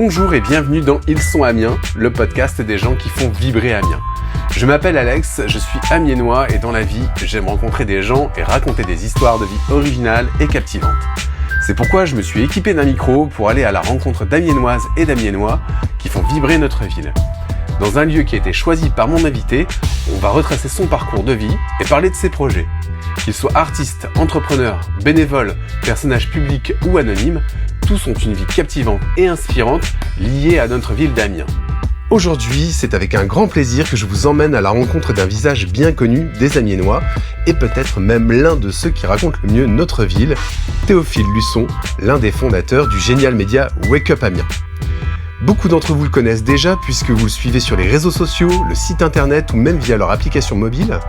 Bonjour et bienvenue dans Ils sont Amiens, le podcast des gens qui font vibrer Amiens. Je m'appelle Alex, je suis amiénois et dans la vie, j'aime rencontrer des gens et raconter des histoires de vie originales et captivantes. C'est pourquoi je me suis équipé d'un micro pour aller à la rencontre d'Amiénoises et d'Amiénois qui font vibrer notre ville. Dans un lieu qui a été choisi par mon invité, on va retracer son parcours de vie et parler de ses projets. Qu'ils soient artistes, entrepreneurs, bénévoles, personnages publics ou anonymes, tous ont une vie captivante et inspirante liée à notre ville d'Amiens. Aujourd'hui, c'est avec un grand plaisir que je vous emmène à la rencontre d'un visage bien connu des Amiénois et peut-être même l'un de ceux qui racontent le mieux notre ville, Théophile Luçon, l'un des fondateurs du génial média Wake Up Amiens. Beaucoup d'entre vous le connaissent déjà puisque vous le suivez sur les réseaux sociaux, le site internet ou même via leur application mobile,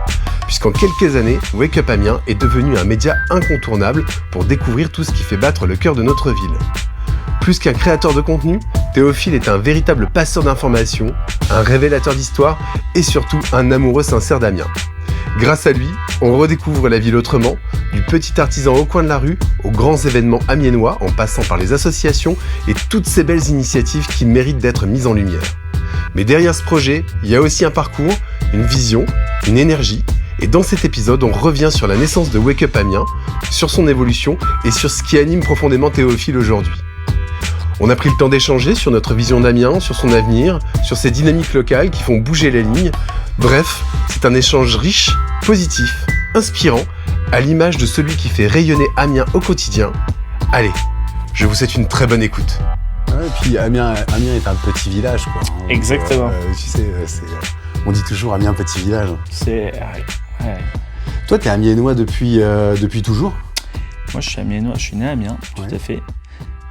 puisqu'en quelques années, Wake Up Amiens est devenu un média incontournable pour découvrir tout ce qui fait battre le cœur de notre ville. Plus qu'un créateur de contenu, Théophile est un véritable passeur d'informations, un révélateur d'histoire et surtout un amoureux sincère d'Amiens. Grâce à lui, on redécouvre la ville autrement, du petit artisan au coin de la rue, aux grands événements amiénois en passant par les associations et toutes ces belles initiatives qui méritent d'être mises en lumière. Mais derrière ce projet, il y a aussi un parcours, une vision, une énergie. Et dans cet épisode, on revient sur la naissance de Wake Up Amiens, sur son évolution et sur ce qui anime profondément Théophile aujourd'hui. On a pris le temps d'échanger sur notre vision d'Amiens, sur son avenir, sur ses dynamiques locales qui font bouger les lignes. Bref, c'est un échange riche, positif, inspirant, à l'image de celui qui fait rayonner Amiens au quotidien. Allez, je vous souhaite une très bonne écoute. Ouais, et puis Amiens est un petit village, quoi. Exactement. Tu sais, on dit toujours Amiens petit village. Ouais. Toi, t'es amiénois depuis toujours ? Moi, je suis amiénois, je suis né à Amiens, tout Ouais. à fait.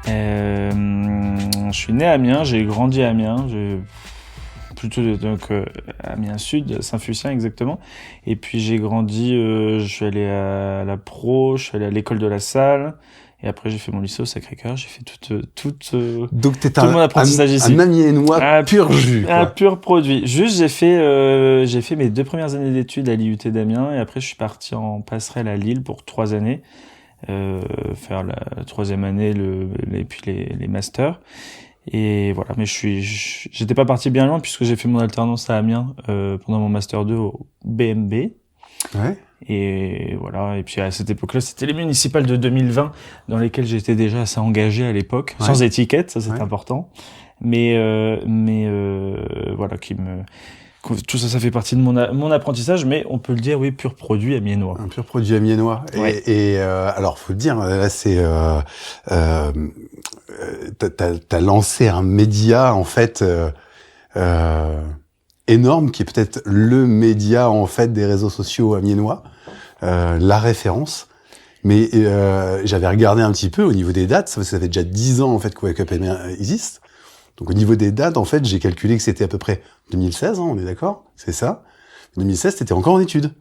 Je suis né à Amiens, j'ai grandi à Amiens, Amiens Sud, Saint-Fucien exactement. Et puis j'ai grandi, je suis allé à la Pro, je suis allé à l'école de la Salle. Et après j'ai fait mon lycée au Sacré-Cœur, j'ai fait Donc t'es tout mon apprentissage ici. un amiénois pur jus, quoi. Un pur produit. Juste, j'ai fait mes 2 premières années d'études à l'IUT d'Amiens et après je suis parti en passerelle à Lille pour 3 années, faire la 3e année et puis les masters. Et voilà, mais j'étais pas parti bien loin puisque j'ai fait mon alternance à Amiens pendant mon master 2 au BMB. Ouais. Et voilà, et puis à cette époque-là, c'était les municipales de 2020 dans lesquelles j'étais déjà assez engagé à l'époque, Ouais. sans étiquette, ça c'est Ouais. important. Mais voilà, tout ça fait partie de mon apprentissage, mais on peut le dire, oui, pur produit amiénois. Un pur produit amiénois. Ouais. Et alors, faut le dire, là, c'est t'as lancé un média en fait énorme, qui est peut-être le média en fait des réseaux sociaux amiénois, la référence. Mais j'avais regardé un petit peu au niveau des dates, ça fait déjà 10 ans en fait que Wake Up Amiens existe. Donc au niveau des dates, en fait, j'ai calculé que c'était à peu près 2016, hein, on est d'accord ? C'est ça ? 2016, t'étais encore en études.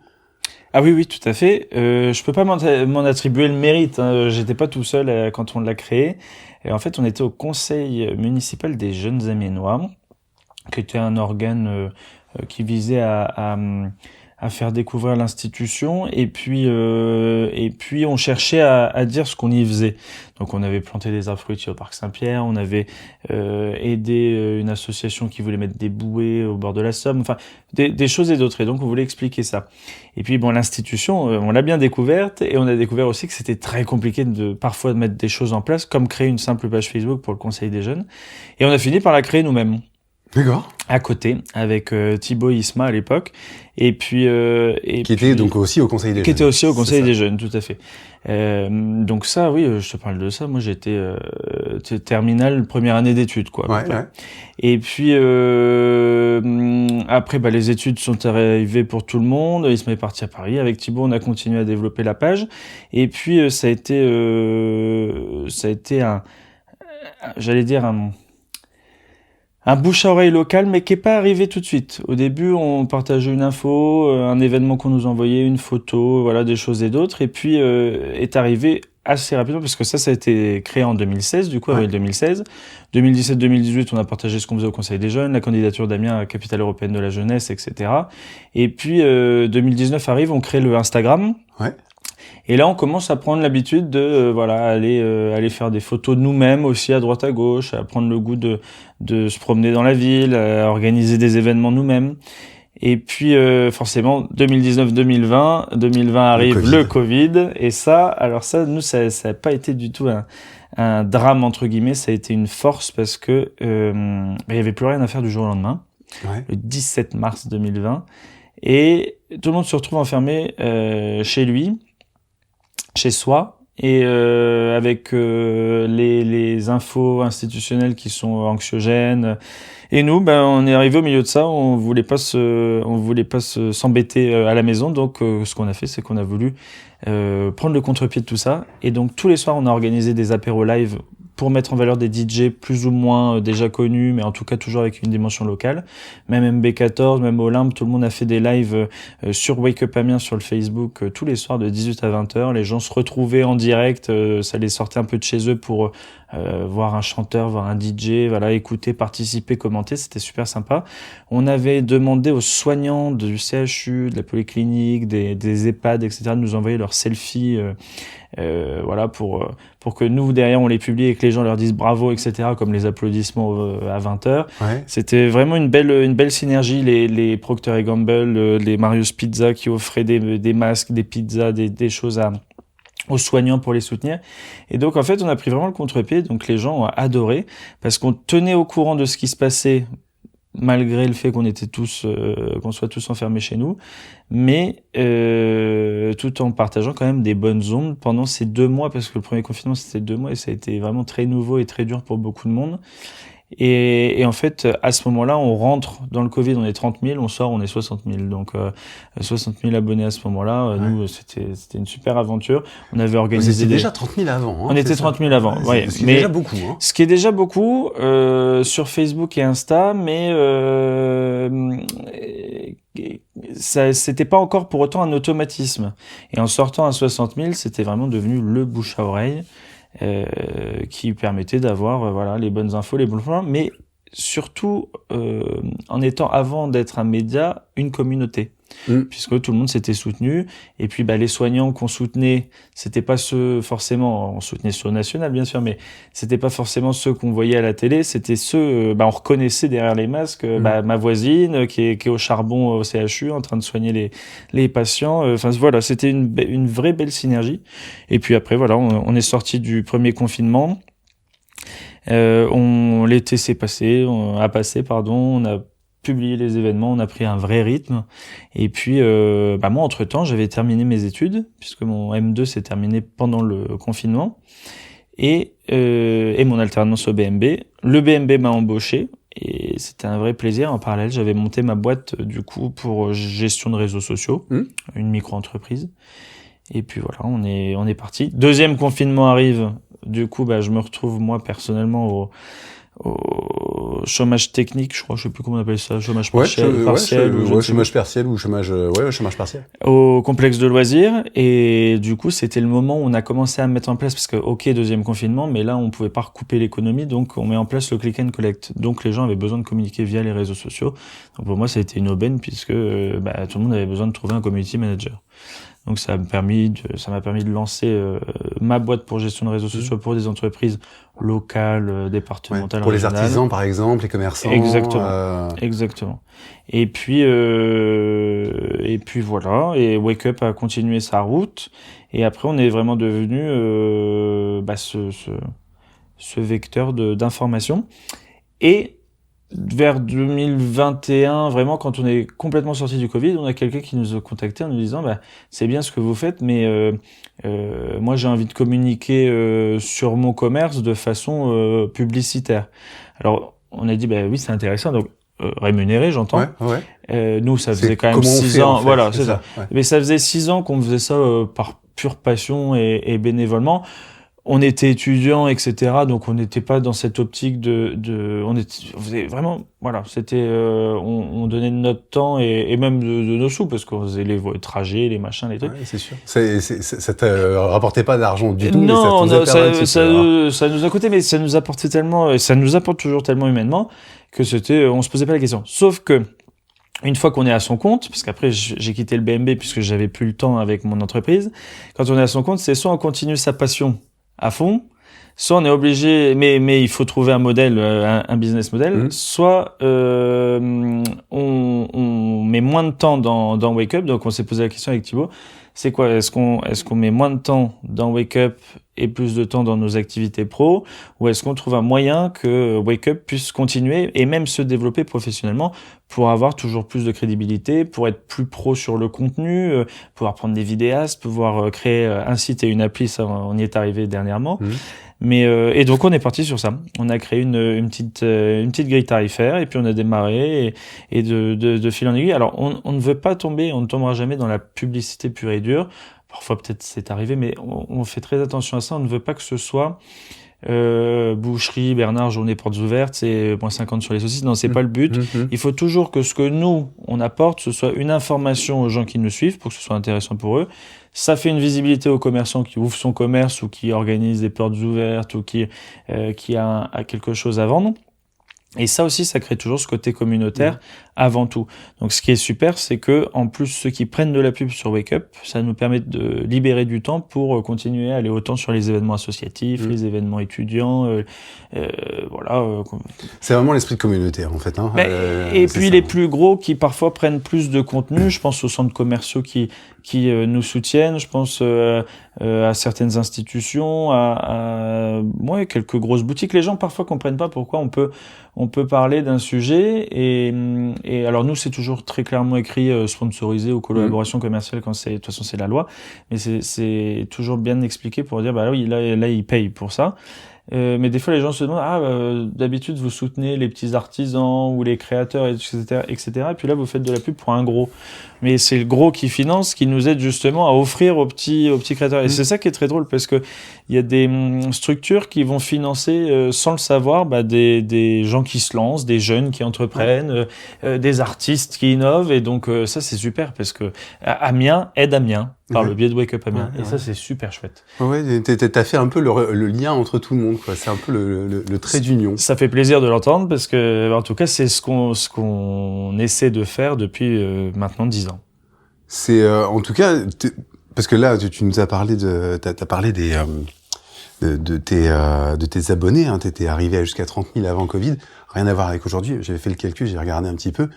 Ah oui, tout à fait. Je peux pas m'en attribuer le mérite, hein. J'étais pas tout seul quand on l'a créé. Et en fait, on était au conseil municipal des jeunes amiénois, qui était un organe qui visait à faire découvrir l'institution, et puis on cherchait à dire ce qu'on y faisait. Donc on avait planté des arbres fruitiers au parc Saint-Pierre, on avait aidé une association qui voulait mettre des bouées au bord de la Somme, enfin des choses et d'autres, et donc on voulait expliquer ça. Et puis bon, l'institution, on l'a bien découverte, et on a découvert aussi que c'était très compliqué parfois de mettre des choses en place, comme créer une simple page Facebook pour le conseil des jeunes, et on a fini par la créer nous-mêmes. D'accord. À côté, avec Thibaut Isma à l'époque, et puis Qui était donc aussi au conseil des jeunes. qui était aussi au conseil C'est des jeunes, tout à fait. Donc ça, oui, je te parle de ça. Moi, j'étais terminale, première année d'études, quoi. ça. Ouais. Et puis après, les études sont arrivées pour tout le monde. Isma est parti à Paris. Avec Thibaut, on a continué à développer la page. Et puis ça a été un bouche-à-oreille local, mais qui est pas arrivé tout de suite. Au début, on partageait une info, un événement qu'on nous envoyait, une photo, voilà, des choses et d'autres. Et puis, est arrivé assez rapidement, parce que ça a été créé en 2016, du coup, avril 2016. 2017-2018, on a partagé ce qu'on faisait au Conseil des jeunes, la candidature d'Amiens à la capitale européenne de la jeunesse, etc. Et puis, 2019 arrive, on crée le Instagram. Ouais. Et là, on commence à prendre l'habitude de aller faire des photos de nous-mêmes aussi à droite à gauche, à prendre le goût de se promener dans la ville, à organiser des événements nous-mêmes. Et puis forcément 2019-2020 arrive le Covid et ça nous ça a pas été du tout un drame entre guillemets, ça a été une force parce que il y avait plus rien à faire du jour au lendemain. Ouais. Le 17 mars 2020 et tout le monde se retrouve enfermé chez lui, chez soi. Et avec les infos institutionnelles qui sont anxiogènes, et nous, on est arrivé au milieu de ça. On voulait pas s'embêter à la maison. Donc, ce qu'on a fait, c'est qu'on a voulu prendre le contre-pied de tout ça. Et donc, tous les soirs, on a organisé des apéros live pour mettre en valeur des DJ plus ou moins déjà connus, mais en tout cas toujours avec une dimension locale. Même MB14, même Olympe, tout le monde a fait des lives sur Wake Up Amiens sur le Facebook tous les soirs de 18 à 20h. Les gens se retrouvaient en direct, ça les sortait un peu de chez eux pour voir un chanteur, voir un DJ, voilà, écouter, participer, commenter, c'était super sympa. On avait demandé aux soignants du CHU, de la polyclinique, des EHPAD, etc. de nous envoyer leurs selfies voilà, pour que nous derrière on les publie et que les gens leur disent bravo, etc., comme les applaudissements à 20h. Ouais. C'était vraiment une belle synergie. Les Procter & Gamble, les Marius Pizza qui offraient des masques, des pizzas, des choses aux soignants pour les soutenir. Et donc, en fait, on a pris vraiment le contre-pied. Donc, les gens ont adoré parce qu'on tenait au courant de ce qui se passait malgré le fait qu'on était qu'on soit tous enfermés chez nous, mais tout en partageant quand même des bonnes ondes pendant ces 2 mois, parce que le premier confinement c'était 2 mois et ça a été vraiment très nouveau et très dur pour beaucoup de monde. Et en fait, à ce moment-là, on rentre dans le Covid, on est 30 000, on sort, on est 60 000. Donc, 60 000 abonnés à ce moment-là. Ouais. Nous, c'était une super aventure. On avait organisé Vous étiez déjà 30 000 avant. Hein, on était 30 000 avant. Ouais. Ce qui est déjà beaucoup. Hein. Ce qui est déjà beaucoup sur Facebook et Insta, mais ça, c'était pas encore pour autant un automatisme. Et en sortant à 60 000, c'était vraiment devenu le bouche à oreille. Qui permettait d'avoir voilà les bonnes infos, les bons plans, mais surtout en étant avant d'être un média, une communauté. Puisque tout le monde s'était soutenu et puis les soignants qu'on soutenait, c'était pas ceux forcément, on soutenait sur le national bien sûr, mais c'était pas forcément ceux qu'on voyait à la télé, c'était ceux on reconnaissait derrière les masques ma voisine qui est au charbon au CHU en train de soigner les patients, enfin voilà, c'était une vraie belle synergie. Et puis après voilà, on est sorti du premier confinement. L'été on a publié les événements, on a pris un vrai rythme. Et puis, moi, entre-temps, j'avais terminé mes études, puisque mon M2 s'est terminé pendant le confinement, et mon alternance au BMB. Le BMB m'a embauché, et c'était un vrai plaisir. En parallèle, j'avais monté ma boîte, du coup, pour gestion de réseaux sociaux, une micro-entreprise. Et puis voilà, on est parti. Deuxième confinement arrive. Du coup, je me retrouve, moi, personnellement, au chômage technique, je crois, je sais plus comment on appelle ça, chômage partiel, chômage partiel ou chômage partiel. Au complexe de loisirs, et du coup, c'était le moment où on a commencé à mettre en place, parce que, deuxième confinement, mais là, on pouvait pas recouper l'économie, donc on met en place le click and collect. Donc, les gens avaient besoin de communiquer via les réseaux sociaux. Donc, pour moi, ça a été une aubaine, puisque, tout le monde avait besoin de trouver un community manager. Donc ça m'a permis de lancer ma boîte pour gestion de réseaux sociaux pour des entreprises locales, départementales, pour régionales. Les artisans par exemple, les commerçants. Exactement. Et puis voilà, et Wake Up a continué sa route, et après on est vraiment devenu ce vecteur d'information. Et vers 2021, vraiment, quand on est complètement sorti du Covid, on a quelqu'un qui nous a contacté en nous disant c'est bien ce que vous faites, mais moi j'ai envie de communiquer sur mon commerce de façon publicitaire. Alors on a dit oui, c'est intéressant, donc rémunéré, j'entends. Ouais. Nous ça faisait quand même 6 ans, en fait, voilà, c'est ça. Ouais. Mais ça faisait 6 ans qu'on faisait ça par pure passion et bénévolement. On était étudiants, etc. Donc on n'était pas dans cette optique on faisait vraiment, voilà, c'était, on donnait de notre temps et même de nos sous, parce qu'on faisait les trajets, les machins, les trucs. Ouais, c'est sûr. Ça te rapportait pas d'argent du tout. Non, ça nous a coûté, mais ça nous apportait tellement, et ça nous apporte toujours tellement humainement que on se posait pas la question. Sauf que une fois qu'on est à son compte, parce qu'après j'ai quitté le BMB puisque j'avais plus le temps avec mon entreprise, quand on est à son compte, c'est soit on continue sa passion à fond, soit on est obligé, mais il faut trouver un modèle, un business model, soit on met moins de temps dans Wake Up. Donc on s'est posé la question avec Thibaut, c'est quoi, est-ce qu'on met moins de temps dans Wake Up et plus de temps dans nos activités pro, ou est-ce qu'on trouve un moyen que Wake Up puisse continuer et même se développer professionnellement pour avoir toujours plus de crédibilité, pour être plus pro sur le contenu, pouvoir prendre des vidéastes, pouvoir créer un site et une appli, ça on y est arrivé dernièrement. Mais et donc on est parti sur ça. On a créé une petite grille tarifaire et puis on a démarré et de fil en aiguille. Alors on ne veut pas tomber, on ne tombera jamais dans la publicité pure et dure. Parfois peut-être c'est arrivé, mais on fait très attention à ça. On ne veut pas que ce soit boucherie, Bernard, journée portes ouvertes, c'est moins 50 sur les saucisses. Non, c'est pas le but. Il faut toujours que ce que nous, on apporte, ce soit une information aux gens qui nous suivent pour que ce soit intéressant pour eux. Ça fait une visibilité aux commerçants qui ouvrent son commerce ou qui organise des portes ouvertes ou qui a quelque chose à vendre. Et ça aussi, ça crée toujours ce côté communautaire avant tout. Donc, ce qui est super, c'est que en plus, ceux qui prennent de la pub sur Wake Up, ça nous permet de libérer du temps pour continuer à aller autant sur les événements associatifs, les événements étudiants, voilà. C'est vraiment l'esprit de communautaire, en fait. Hein. Et puis ça. Les plus gros qui parfois prennent plus de contenu. Je pense aux centres commerciaux qui nous soutiennent. Je pense à certaines institutions, à quelques grosses boutiques. Les gens parfois comprennent pas pourquoi on peut parler d'un sujet et alors nous c'est toujours très clairement écrit sponsorisé ou collaboration commerciale quand de toute façon c'est la loi, mais c'est toujours bien expliqué pour dire bah oui là ils payent pour ça. Mais des fois les gens se demandent d'habitude vous soutenez les petits artisans ou les créateurs etc. Et puis là vous faites de la pub pour un gros, mais c'est le gros qui finance, qui nous aide justement à offrir aux petits créateurs. Et c'est ça qui est très drôle parce que il y a des structures qui vont financer sans le savoir des gens qui se lancent, des jeunes qui entreprennent, des artistes qui innovent, et donc ça c'est super parce que Amiens aide Amiens par le biais de Wake Up Amiens, et ça c'est super chouette. Ouais, t'as fait un peu le lien entre tout le monde, quoi. C'est un peu le trait d'union. Ça fait plaisir de l'entendre parce que en tout cas c'est ce qu'on essaie de faire depuis maintenant 10 ans. C'est en tout cas parce que là tu nous as parlé t'as parlé de tes abonnés, hein. T'étais arrivé à jusqu'à 30 000 avant Covid, rien à voir avec aujourd'hui. J'avais fait le calcul, j'ai regardé un petit peu.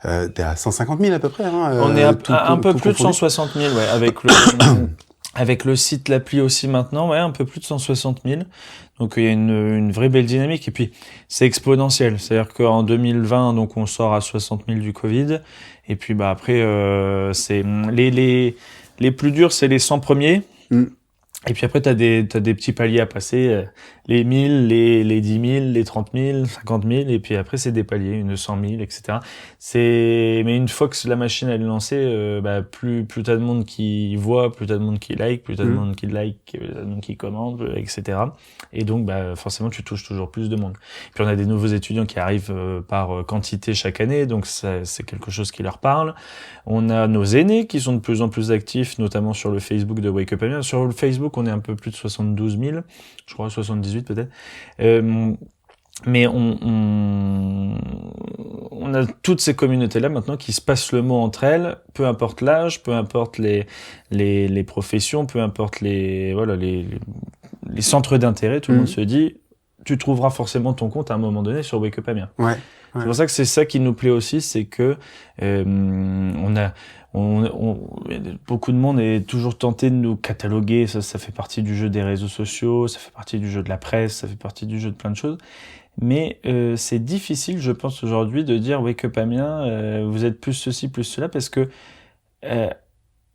T'es à 150 000 à peu près. Hein, on est un peu plus de 160 000, ouais, avec le site, l'appli aussi maintenant, ouais, un peu plus de 160 000. Donc il y a une vraie belle dynamique, et puis c'est exponentiel. C'est-à-dire qu'en 2020, donc on sort à 60 000 du Covid, et puis après c'est les plus durs, c'est les 100 premiers. Et puis après, t'as des petits paliers à passer, les 1000, les 10 000, les 30 000, 50 000, et puis après, c'est des paliers, une 100 000, etc. Mais une fois que la machine elle est lancée, plus t'as de monde qui voit, plus t'as de monde qui like, plus t'as de monde qui like, plus t'as de monde qui commente, etc. Et donc, forcément, tu touches toujours plus de monde. Puis on a des nouveaux étudiants qui arrivent par quantité chaque année, donc c'est quelque chose qui leur parle. On a nos aînés qui sont de plus en plus actifs, notamment sur le Facebook de Wake Up Amiens. Sur le Facebook, on est un peu plus de 72 000, je crois 78 peut-être. Mais on a toutes ces communautés-là maintenant qui se passent le mot entre elles, peu importe l'âge, peu importe les professions, peu importe les centres d'intérêt. Tout le monde se dit, tu trouveras forcément ton compte à un moment donné sur Wake Up Amiens. Ouais. C'est pour ça que c'est ça qui nous plaît aussi, c'est que beaucoup de monde est toujours tenté de nous cataloguer. Ça fait partie du jeu des réseaux sociaux, ça fait partie du jeu de la presse, ça fait partie du jeu de plein de choses. Mais c'est difficile, je pense aujourd'hui, de dire Wake Up Amiens, vous êtes plus ceci, plus cela, parce que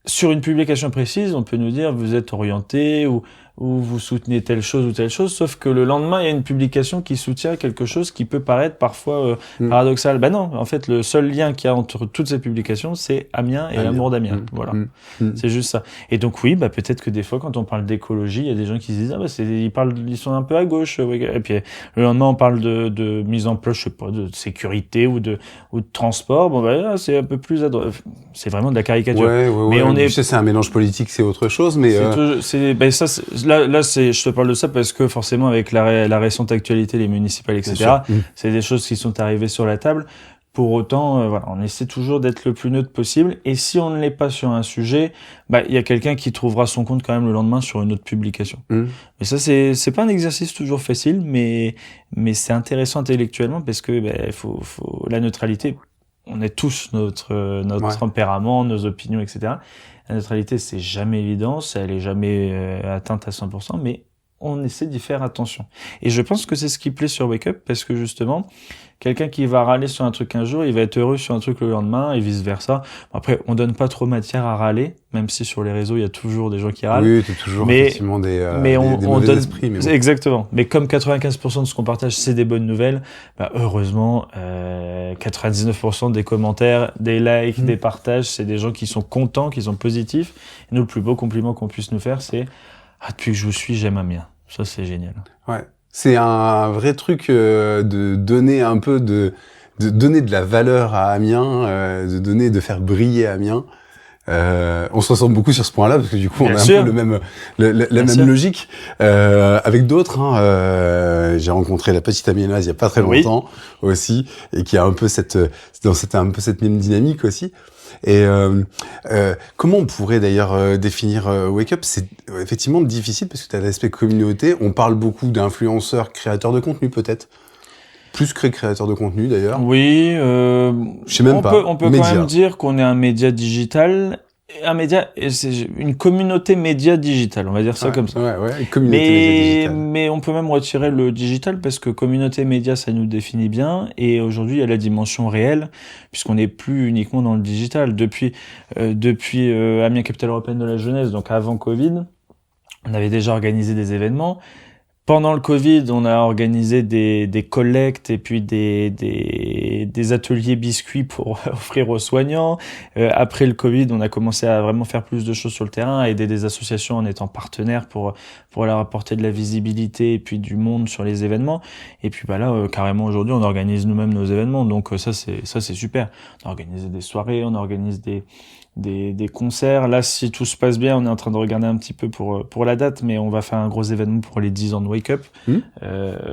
sur une publication précise, on peut nous dire vous êtes orienté ou vous soutenez telle chose ou telle chose, sauf que le lendemain, il y a une publication qui soutient quelque chose qui peut paraître parfois paradoxal. Non, en fait, le seul lien qu'il y a entre toutes ces publications, c'est Amiens et l'amour d'Amiens. Voilà. C'est juste ça. Et donc oui, peut-être que des fois, quand on parle d'écologie, il y a des gens qui se disent ils sont un peu à gauche. Et puis le lendemain, on parle de mise en place, je sais pas, de sécurité ou de transport. Là, c'est un peu plus à droite. C'est vraiment de la caricature. Mais c'est un mélange politique, c'est autre chose. Mais Là, je te parle de ça parce que forcément, avec la récente actualité, les municipales, etc., c'est des choses qui sont arrivées sur la table. Pour autant, voilà, on essaie toujours d'être le plus neutre possible. Et si on ne l'est pas sur un sujet, il y a quelqu'un qui trouvera son compte quand même le lendemain sur une autre publication. Mais ça, c'est pas un exercice toujours facile, mais c'est intéressant intellectuellement parce que faut la neutralité. On est tous notre tempérament, nos opinions, etc. La neutralité, c'est jamais évident, elle est jamais atteinte à 100%, mais on essaie d'y faire attention. Et je pense que c'est ce qui plaît sur Wake Up, parce que justement, quelqu'un qui va râler sur un truc un jour, il va être heureux sur un truc le lendemain, et vice versa. Après, on donne pas trop matière à râler, même si sur les réseaux, il y a toujours des gens qui râlent. Oui, c'est toujours effectivement des mauvais donne... esprits. Mais bon. Exactement. Mais comme 95% de ce qu'on partage, c'est des bonnes nouvelles, heureusement, 99% des commentaires, des likes, des partages, c'est des gens qui sont contents, qui sont positifs. Et nous, le plus beau compliment qu'on puisse nous faire, c'est depuis que je vous suis, j'aime Amiens. Ça, c'est génial. Ouais. C'est un vrai truc de donner un peu de donner de la valeur à Amiens, de faire briller Amiens. On se ressemble beaucoup sur ce point-là parce que du coup, on a un peu la même logique. Avec d'autres, j'ai rencontré la petite Amiennoise il y a pas très longtemps aussi, et qui a un peu cette même dynamique aussi. Et comment on pourrait d'ailleurs définir Wake Up? C'est effectivement difficile parce que tu as l'aspect communauté. On parle beaucoup d'influenceurs, créateurs de contenu peut-être. Plus que créateurs de contenu d'ailleurs. Oui, je sais même pas. On peut quand même dire qu'on est un média digital. Un média, c'est une communauté média digital, on va dire ça comme ça. Ouais, une communauté média digital. Mais on peut même retirer le digital parce que communauté média, ça nous définit bien. Et aujourd'hui, il y a la dimension réelle, puisqu'on n'est plus uniquement dans le digital. Depuis Amiens Capitale Européenne de la Jeunesse, donc avant Covid, on avait déjà organisé des événements. Pendant le Covid, on a organisé des collectes et puis des ateliers biscuits pour offrir aux soignants. Après le Covid, on a commencé à vraiment faire plus de choses sur le terrain, à aider des associations en étant partenaires pour leur apporter de la visibilité et puis du monde sur les événements. Et puis là, carrément aujourd'hui, on organise nous-mêmes nos événements. Donc ça c'est super. On a organisé des soirées, on organise des concerts. Là, si tout se passe bien, on est en train de regarder un petit peu pour la date, mais on va faire un gros événement pour les 10 ans de Wake Up.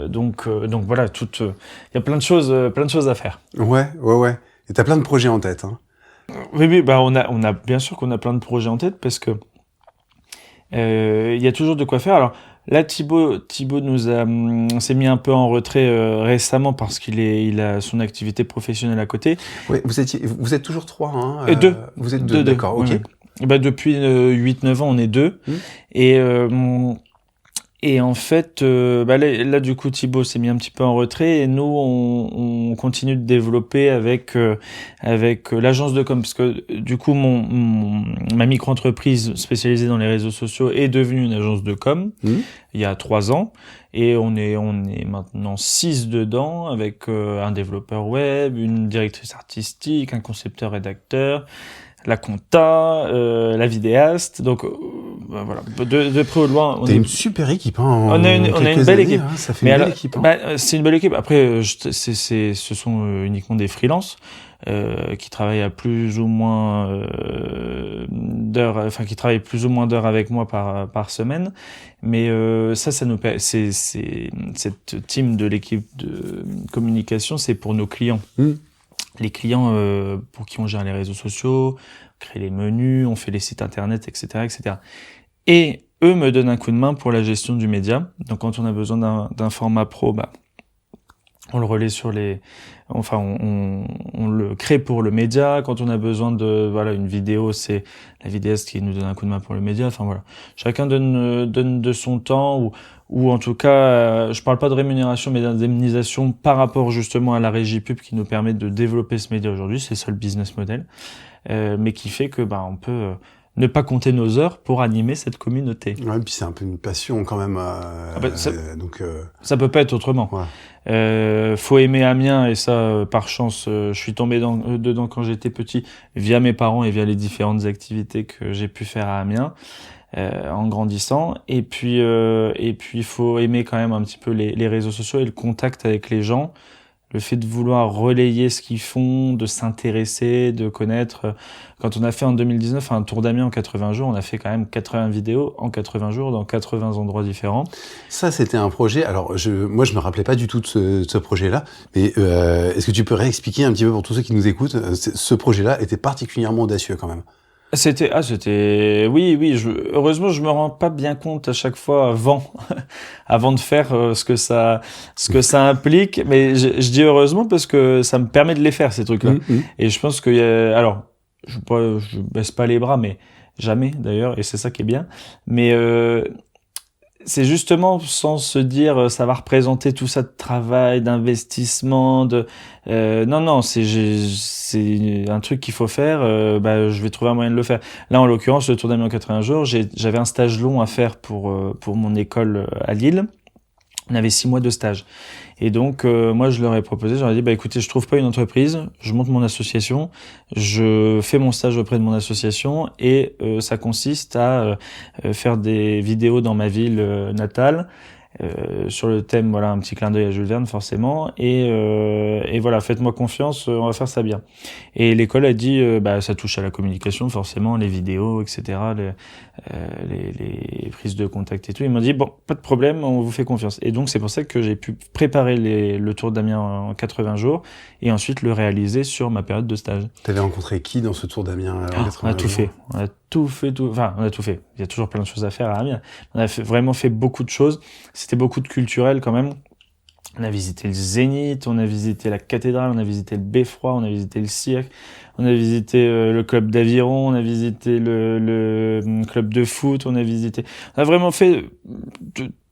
Donc voilà, il y a plein de choses à faire. Ouais. Et t'as plein de projets en tête, hein. Oui, on a bien sûr qu'on a plein de projets en tête parce que il y a toujours de quoi faire. Alors là, Thibaut s'est mis un peu en retrait récemment parce qu'il a son activité professionnelle à côté. Oui, vous êtes toujours 3, hein. Deux. Vous êtes deux, d'accord, ok. Ouais. Depuis 8-9 ans, on est 2. Et en fait, là, du coup, Thibaut s'est mis un petit peu en retrait et nous, on continue de développer avec l'agence de com, parce que du coup, ma micro-entreprise spécialisée dans les réseaux sociaux est devenue une agence de com il y a 3 ans, et on est maintenant 6 dedans avec un développeur web, une directrice artistique, un concepteur rédacteur, la compta, la vidéaste, donc voilà, de près ou de loin. T'as une super équipe, hein. On a une belle équipe. Hein, ça fait une belle équipe. Hein. C'est une belle équipe. Après, ce sont uniquement des freelances qui travaillent à plus ou moins d'heures, enfin qui travaillent plus ou moins d'heures avec moi par semaine. Mais ça nous c'est cette team de l'équipe de communication, c'est pour nos clients. Les clients pour qui on gère les réseaux sociaux, on crée les menus, on fait les sites internet, etc., etc. Et eux me donnent un coup de main pour la gestion du média. Donc quand on a besoin d'un format pro, on le relaie sur on le crée pour le média. Quand on a besoin une vidéo, c'est la vidéaste qui nous donne un coup de main pour le média. Enfin voilà, chacun donne de son temps ou en tout cas, je parle pas de rémunération mais d'indemnisation par rapport justement à la régie pub qui nous permet de développer ce média aujourd'hui. C'est ça le business model, mais qui fait que on peut ne pas compter nos heures pour animer cette communauté. Ouais, puis c'est un peu une passion quand même. Ça peut pas être autrement. Ouais. Faut aimer Amiens, et ça, par chance, je suis tombé dedans quand j'étais petit, via mes parents et via les différentes activités que j'ai pu faire à Amiens en grandissant. Et puis, faut aimer quand même un petit peu les réseaux sociaux et le contact avec les gens. le fait de vouloir relayer ce qu'ils font, de s'intéresser, de connaître. Quand on a fait en 2019 un tour d'Amiens en 80 jours, on a fait quand même 80 vidéos en 80 jours dans 80 endroits différents. Ça, c'était un projet. Alors, moi, je me rappelais pas du tout de ce projet-là. Mais est-ce que tu peux réexpliquer un petit peu pour tous ceux qui nous écoutent, ce projet-là était particulièrement audacieux quand même. Oui, heureusement, je me rends pas bien compte à chaque fois avant de faire ce que ça implique. Mais je dis heureusement parce que ça me permet de les faire, ces trucs-là. Et je pense alors, je baisse pas les bras, mais jamais d'ailleurs, et c'est ça qui est bien. Mais, c'est justement sans se dire ça va représenter tout ça de travail, d'investissement, non, c'est un truc qu'il faut faire, je vais trouver un moyen de le faire. Là en l'occurrence, le Tour d'Amiens en 80 jours, j'avais un stage long à faire pour mon école à Lille. On avait 6 mois de stage. Et donc, moi, je leur ai proposé, je leur ai dit, écoutez, je trouve pas une entreprise, je monte mon association, je fais mon stage auprès de mon association et ça consiste à faire des vidéos dans ma ville natale, sur le thème, voilà, un petit clin d'œil à Jules Verne, forcément, et voilà, faites-moi confiance, on va faire ça bien. Et l'école a dit, ça touche à la communication, forcément, les vidéos, etc., les prises de contact et tout. Ils m'ont dit, bon, pas de problème, on vous fait confiance. Et donc, c'est pour ça que j'ai pu préparer le Tour d'Amiens en 80 jours et ensuite le réaliser sur ma période de stage. T'avais rencontré qui dans ce Tour d'Amiens en 80 jours ? On a tout fait. On a tout fait. Il y a toujours plein de choses à faire à Amiens. On a vraiment fait beaucoup de choses. C'était beaucoup de culturel quand même. On a visité le Zénith, on a visité la cathédrale, on a visité le Beffroi, on a visité le cirque, on a visité le club d'aviron, on a visité le club de foot, on a vraiment fait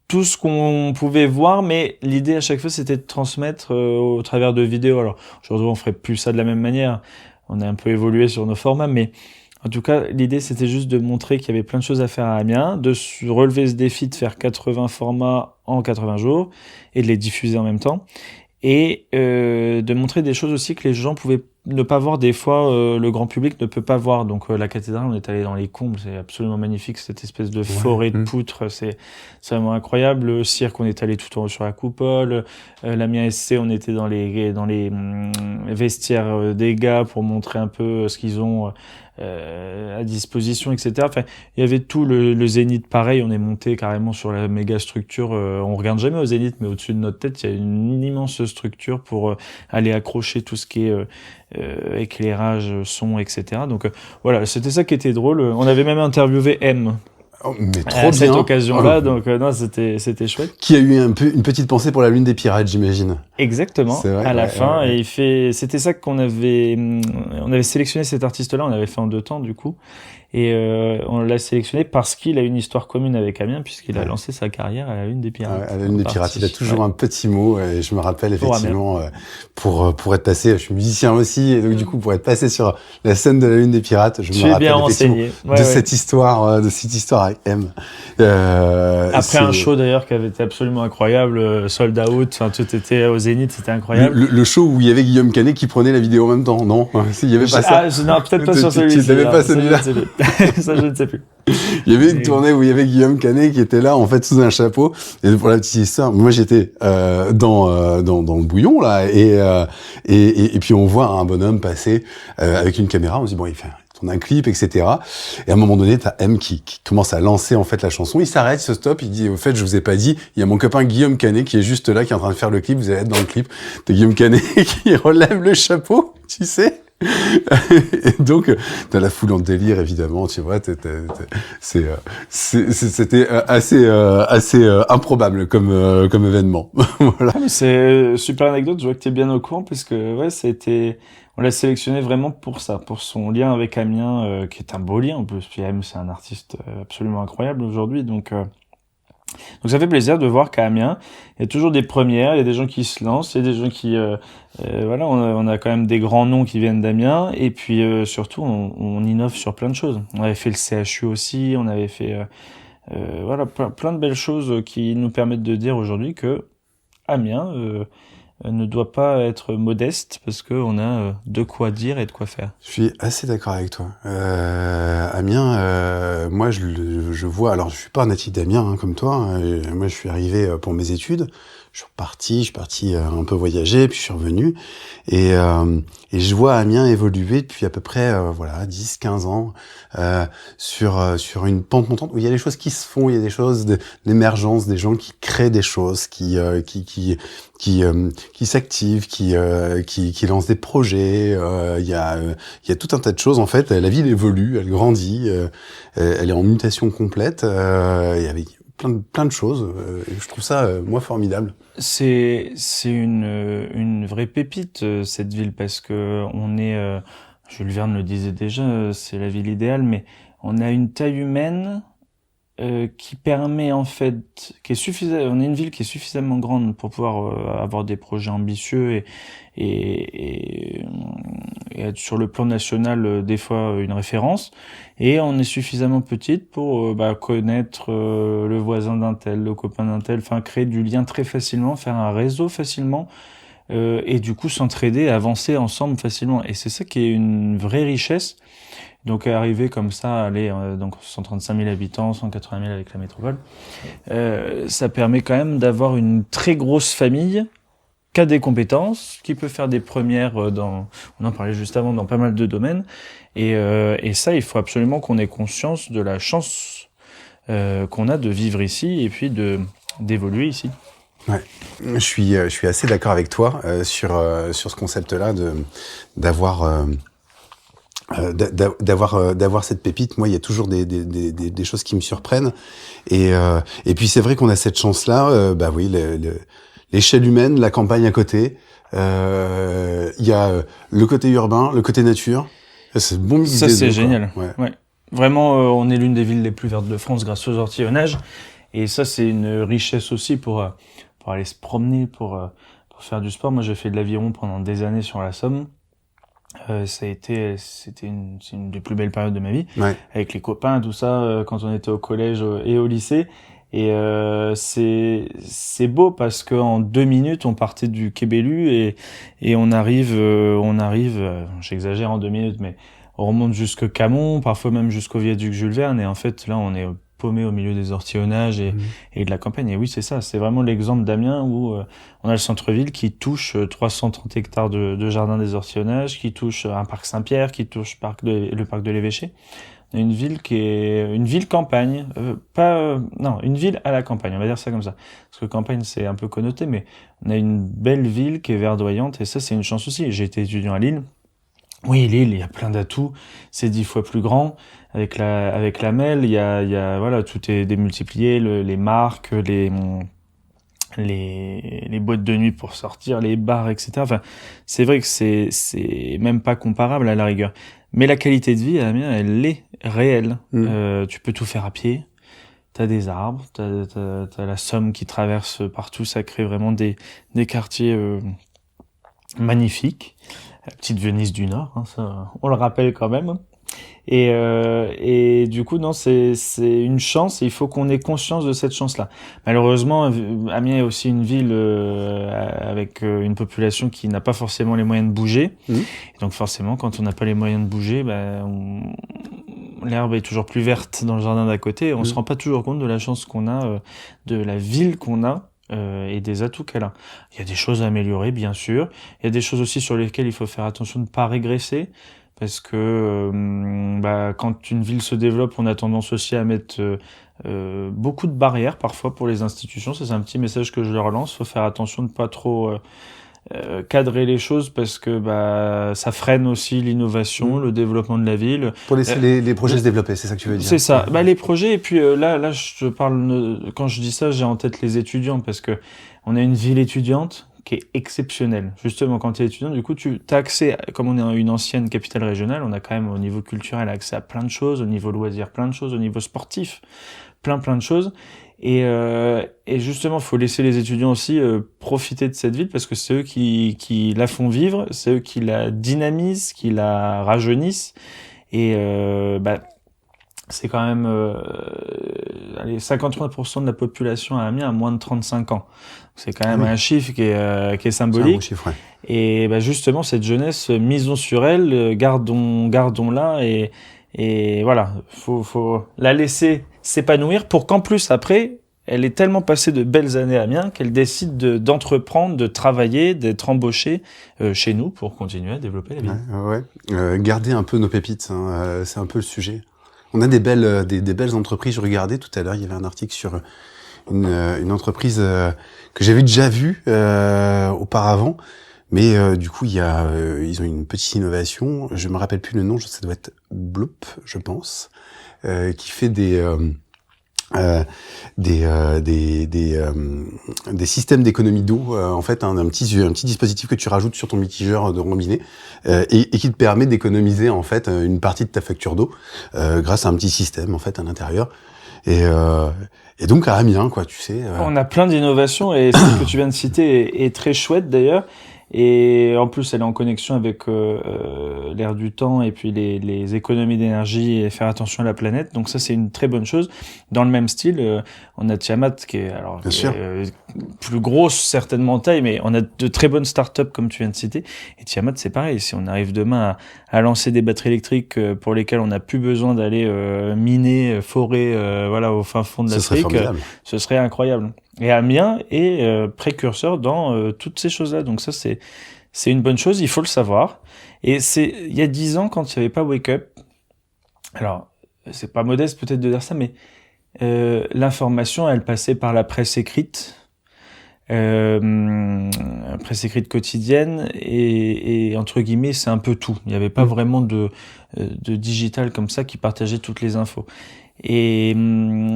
tout ce qu'on pouvait voir, mais l'idée à chaque fois c'était de transmettre au travers de vidéos. Alors aujourd'hui on ferait plus ça de la même manière, on a un peu évolué sur nos formats, mais en tout cas, l'idée, c'était juste de montrer qu'il y avait plein de choses à faire à Amiens, de relever ce défi de faire 80 formats en 80 jours et de les diffuser en même temps. Et de montrer des choses aussi que les gens pouvaient ne pas voir des fois, le grand public ne peut pas voir. Donc la cathédrale, on est allé dans les combles, c'est absolument magnifique, cette espèce de forêt de poutres, c'est vraiment incroyable. Le cirque, on est allé tout en haut sur la coupole. L'Amiens SC, on était dans les vestiaires des gars pour montrer un peu ce qu'ils ont à disposition, etc. Enfin, il y avait tout, le Zénith pareil, on est monté carrément sur la méga structure, on regarde jamais au Zénith, mais au-dessus de notre tête, il y a une immense structure pour aller accrocher tout ce qui est éclairage, son, etc. Donc voilà, c'était ça qui était drôle. On avait même interviewé M. Oh, mais trop bien. Cette occasion-là, donc non, c'était chouette. Qui a eu une petite pensée pour la Lune des Pirates, j'imagine. Exactement. Vrai, à la fin, et c'était ça on avait sélectionné cet artiste-là, on l'avait fait en 2 temps du coup, et on l'a sélectionné parce qu'il a une histoire commune avec Amiens, puisqu'il a lancé sa carrière à la Lune des Pirates. À la Lune des Pirates, il a toujours un petit mot, et je me rappelle effectivement pour être passé, je suis musicien aussi, et donc du coup pour être passé sur la scène de la Lune des Pirates, je me rappelle effectivement cette histoire, de cette histoire avec M. Après un show d'ailleurs qui avait été absolument incroyable, sold out, enfin tout était au Zénith, c'était incroyable. Le show où il y avait Guillaume Canet qui prenait la vidéo en même temps, non? Il y avait pas ça. Non, peut-être pas sur celui-là. Tu n'avais pas celui-là. Ça, je ne sais plus. Il y avait une tournée où il y avait Guillaume Canet qui était là, en fait, sous un chapeau. Et pour la petite histoire, moi, j'étais dans le bouillon, là, et puis on voit un bonhomme passer avec une caméra. On se dit, bon, il tourne un clip, etc. Et à un moment donné, t'as M qui commence à lancer, en fait, la chanson. Il s'arrête, il se stoppe, il dit, au fait, je vous ai pas dit, il y a mon copain Guillaume Canet qui est juste là, qui est en train de faire le clip. Vous allez être dans le clip de Guillaume Canet qui relève le chapeau, tu sais. Et donc t'as la foule en délire, évidemment, tu vois, c'était assez improbable comme événement. Voilà. Ah, mais c'est super anecdote, je vois que t'es bien au courant, parce que on l'a sélectionné vraiment pour ça, pour son lien avec Amiens, qui est un beau lien en plus. Puis M, c'est un artiste absolument incroyable aujourd'hui, donc ça fait plaisir de voir qu'à Amiens, il y a toujours des premières, il y a des gens qui se lancent, il y a des gens qui voilà, on a quand même des grands noms qui viennent d'Amiens, et puis surtout on innove sur plein de choses. On avait fait le CHU aussi, on avait fait voilà plein de belles choses qui nous permettent de dire aujourd'hui que Amiens ne doit pas être modeste parce que on a de quoi dire et de quoi faire. Je suis assez d'accord avec toi. Amiens, moi je vois, alors je suis pas un natif d'Amiens comme toi, hein, moi je suis arrivé pour mes études, je suis parti un peu voyager, puis je suis revenu, et je vois Amiens évoluer depuis à peu près 10-15 ans sur une pente montante où il y a des choses qui se font, il y a des choses d'émergence, des gens qui créent des choses, qui s'activent, qui lancent des projets. Il y a tout un tas de choses en fait. La ville évolue, elle grandit, elle est en mutation complète. Il y avait plein de choses. Je trouve ça moi formidable. C'est une vraie pépite cette ville parce que on est Jules Verne le disait déjà, c'est la ville idéale, mais on a une taille humaine qui permet en fait, on est une ville qui est suffisamment grande pour pouvoir avoir des projets ambitieux et être sur le plan national des fois une référence, et on est suffisamment petite pour connaître le voisin d'un tel, le copain d'un tel, enfin créer du lien très facilement, faire un réseau facilement. Et du coup s'entraider, avancer ensemble facilement. Et c'est ça qui est une vraie richesse. Donc arriver comme ça, aller donc 135 000 habitants, 180 000 avec la métropole, ça permet quand même d'avoir une très grosse famille qui a des compétences, qui peut faire des premières on en parlait juste avant, dans pas mal de domaines. Et ça, il faut absolument qu'on ait conscience de la chance qu'on a de vivre ici et puis d'évoluer ici. Ouais, je suis assez d'accord avec toi sur ce concept-là d'avoir cette pépite. Moi, il y a toujours des choses qui me surprennent, et puis c'est vrai qu'on a cette chance-là. Oui, l'échelle humaine, la campagne à côté. Il y a le côté urbain, le côté nature. C'est bon mix ça, des c'est deux, génial. quoi. Ouais. Ouais. Vraiment, on est l'une des villes les plus vertes de France grâce aux ortillonnages. Et ça, c'est une richesse aussi pour aller se promener, pour faire du sport. Moi, j'ai fait de l'aviron pendant des années sur la Somme. C'était une des plus belles périodes de ma vie, Ouais. avec les copains, tout ça, quand on était au collège et au lycée. Et c'est beau parce que en 2 minutes, on partait du Quai Bellu et on arrive, j'exagère en 2 minutes, mais on remonte jusque Camon, parfois même jusqu'au viaduc Jules Verne. Et en fait, là, on est paumé au milieu des ortillonnages et de la campagne. Et oui, c'est ça. C'est vraiment l'exemple d'Amiens où on a le centre-ville qui touche 330 hectares de jardin des ortillonnages, qui touche un parc Saint-Pierre, qui touche le parc de l'Évêché. On a une ville qui est une ville campagne, une ville à la campagne, on va dire ça comme ça. Parce que campagne, c'est un peu connoté, mais on a une belle ville qui est verdoyante, et ça, c'est une chance aussi. J'ai été étudiant à Lille. Oui, Lille, il y a plein d'atouts. C'est 10 fois plus grand. Avec la MEL, il y a, voilà, tout est démultiplié, les marques, les boîtes de nuit pour sortir, les bars, etc. Enfin, c'est vrai que c'est même pas comparable à la rigueur. Mais la qualité de vie à Amiens, elle est réelle. Tu peux tout faire à pied. T'as des arbres, t'as la Somme qui traverse partout. Ça crée vraiment des quartiers magnifiques. La petite Venise du Nord, hein, ça, on le rappelle quand même. Et du coup, non, c'est une chance et il faut qu'on ait conscience de cette chance-là. Malheureusement, Amiens est aussi une ville avec une population qui n'a pas forcément les moyens de bouger. Et donc forcément, quand on n'a pas les moyens de bouger, l'herbe est toujours plus verte dans le jardin d'à côté. On se rend pas toujours compte de la chance qu'on a, de la ville qu'on a. Et des atouts qu'elle a. Il y a des choses à améliorer, bien sûr. Il y a des choses aussi sur lesquelles il faut faire attention de ne pas régresser, parce que quand une ville se développe, on a tendance aussi à mettre beaucoup de barrières parfois pour les institutions. Ça, c'est un petit message que je leur lance. Il faut faire attention de ne pas trop cadrer les choses, parce que ça freine aussi l'innovation, le développement de la ville. Pour laisser les projets se développer, c'est ça que tu veux dire? C'est ça. Les projets, et puis là, je te parle, quand je dis ça, j'ai en tête les étudiants, parce que on a une ville étudiante qui est exceptionnelle. Justement, quand tu es étudiant, du coup, tu as accès, comme on est une ancienne capitale régionale, on a quand même au niveau culturel accès à plein de choses, au niveau loisirs, plein de choses, au niveau sportif, plein de choses. Et justement, il faut laisser les étudiants aussi profiter de cette ville, parce que c'est eux qui la font vivre, c'est eux qui la dynamisent, qui la rajeunissent. Et c'est quand même allez, 53% de la population à Amiens a moins de 35 ans. C'est quand même un chiffre qui est symbolique. C'est un bon chiffre, ouais. Et bah justement, cette jeunesse, misons sur elle, gardons-la et voilà, faut la laisser s'épanouir pour qu'en plus après, elle ait tellement passé de belles années à Amiens qu'elle décide d'entreprendre, de travailler, d'être embauchée chez nous pour continuer à développer la ville. Ouais. Garder un peu nos pépites, hein, c'est un peu le sujet. On a des belles entreprises. Je regardais tout à l'heure, il y avait un article sur une entreprise que j'avais déjà vue auparavant, mais du coup ils ont une petite innovation. Je me rappelle plus le nom, ça doit être Bloop, je pense, qui fait des systèmes d'économie d'eau, en fait, un petit dispositif que tu rajoutes sur ton mitigeur de robinet et qui te permet d'économiser en fait une partie de ta facture d'eau grâce à un petit système en fait à l'intérieur. Et donc à Amiens, quoi, tu sais. On a plein d'innovations et ce que tu viens de citer est très chouette d'ailleurs. Et en plus, elle est en connexion avec l'air du temps et puis les économies d'énergie et faire attention à la planète. Donc ça, c'est une très bonne chose. Dans le même style, on a Tiamat qui est alors plus grosse certainement en taille, mais on a de très bonnes startups comme tu viens de citer. Et Tiamat, c'est pareil. Si on arrive demain à lancer des batteries électriques pour lesquelles on n'a plus besoin d'aller miner, forer, voilà, au fin fond de l'Afrique, ce serait incroyable. Et Amiens est précurseur dans toutes ces choses-là. Donc ça, c'est une bonne chose, il faut le savoir. Et il y a 10 ans, quand il n'y avait pas Wake Up, alors, c'est pas modeste peut-être de dire ça, mais l'information, elle passait par la presse écrite, quotidienne, et entre guillemets, c'est un peu tout. Il n'y avait pas vraiment de digital comme ça qui partageait toutes les infos. Et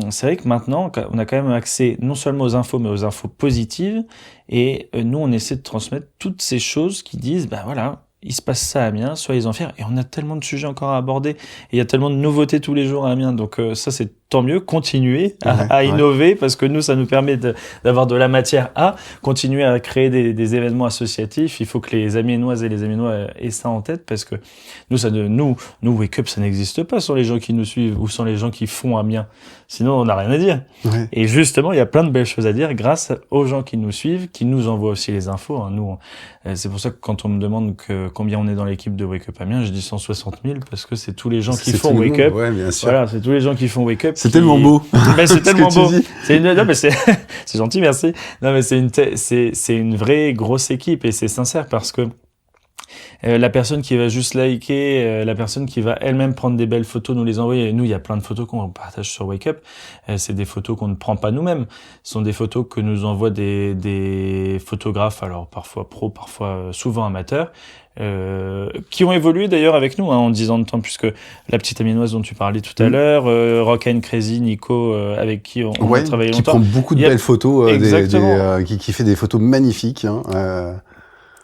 c'est vrai que maintenant, on a quand même accès non seulement aux infos, mais aux infos positives. Et nous, on essaie de transmettre toutes ces choses qui disent, ben voilà, il se passe ça à Amiens, soyez-en fiers. Et on a tellement de sujets encore à aborder. Et il y a tellement de nouveautés tous les jours à Amiens. Donc ça, c'est tant mieux. Continuer à innover parce que nous, ça nous permet d'avoir de la matière à continuer à créer des événements associatifs. Il faut que les Amiénoises et les Amiénois aient ça en tête parce que nous, Wake Up, ça n'existe pas sans les gens qui nous suivent ou sans les gens qui font Amiens. Sinon, on n'a rien à dire. Ouais. Et justement, il y a plein de belles choses à dire grâce aux gens qui nous suivent, qui nous envoient aussi les infos. Hein. Nous, c'est pour ça que quand on me demande combien on est dans l'équipe de Wake Up Amiens, je dis 160 000 parce que c'est tous les gens qui font Wake Up. Ouais, bien sûr. Voilà, c'est tous les gens qui font Wake Up. C'est tellement beau. Ben, c'est tellement beau. Non, mais c'est gentil, merci. Non, mais c'est une vraie grosse équipe et c'est sincère parce que la personne qui va juste liker, la personne qui va elle-même prendre des belles photos, nous les envoyer. Nous, il y a plein de photos qu'on partage sur Wake Up. C'est des photos qu'on ne prend pas nous-mêmes. Ce sont des photos que nous envoient des photographes, alors parfois pros, parfois souvent amateurs, qui ont évolué d'ailleurs avec nous en 10 ans de temps, puisque la petite Amiénoise dont tu parlais tout à l'heure, Rock and Crazy, Nico, avec qui on a travaillé longtemps. Qui prend beaucoup de belles photos, qui fait des photos magnifiques.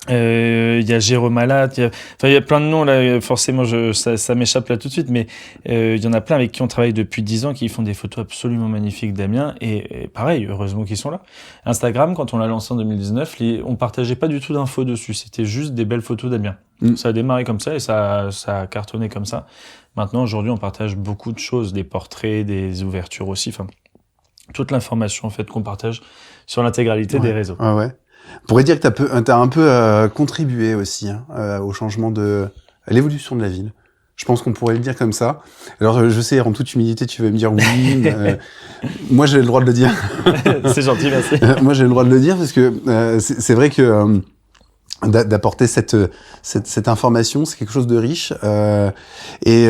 Il y a Jérôme Alat, il y a plein de noms là, forcément ça m'échappe là tout de suite, mais il y en a plein avec qui on travaille depuis 10 ans qui font des photos absolument magnifiques d'Amiens et pareil, heureusement qu'ils sont là. Instagram, quand on l'a lancé en 2019, on partageait pas du tout d'infos dessus, c'était juste des belles photos d'Amiens. Ça a démarré comme ça et ça a cartonné comme ça. Maintenant, aujourd'hui, on partage beaucoup de choses, des portraits, des ouvertures aussi, enfin toute l'information en fait qu'on partage sur l'intégralité des réseaux. Ah ouais. On pourrait dire que t'as un peu contribué aussi au changement à l'évolution de la ville. Je pense qu'on pourrait le dire comme ça. Alors je sais, en toute humilité, tu vas me dire oui. Moi, j'ai le droit de le dire. C'est gentil, merci. Moi, j'ai le droit de le dire parce que c'est vrai que d'apporter cette information, c'est quelque chose de riche et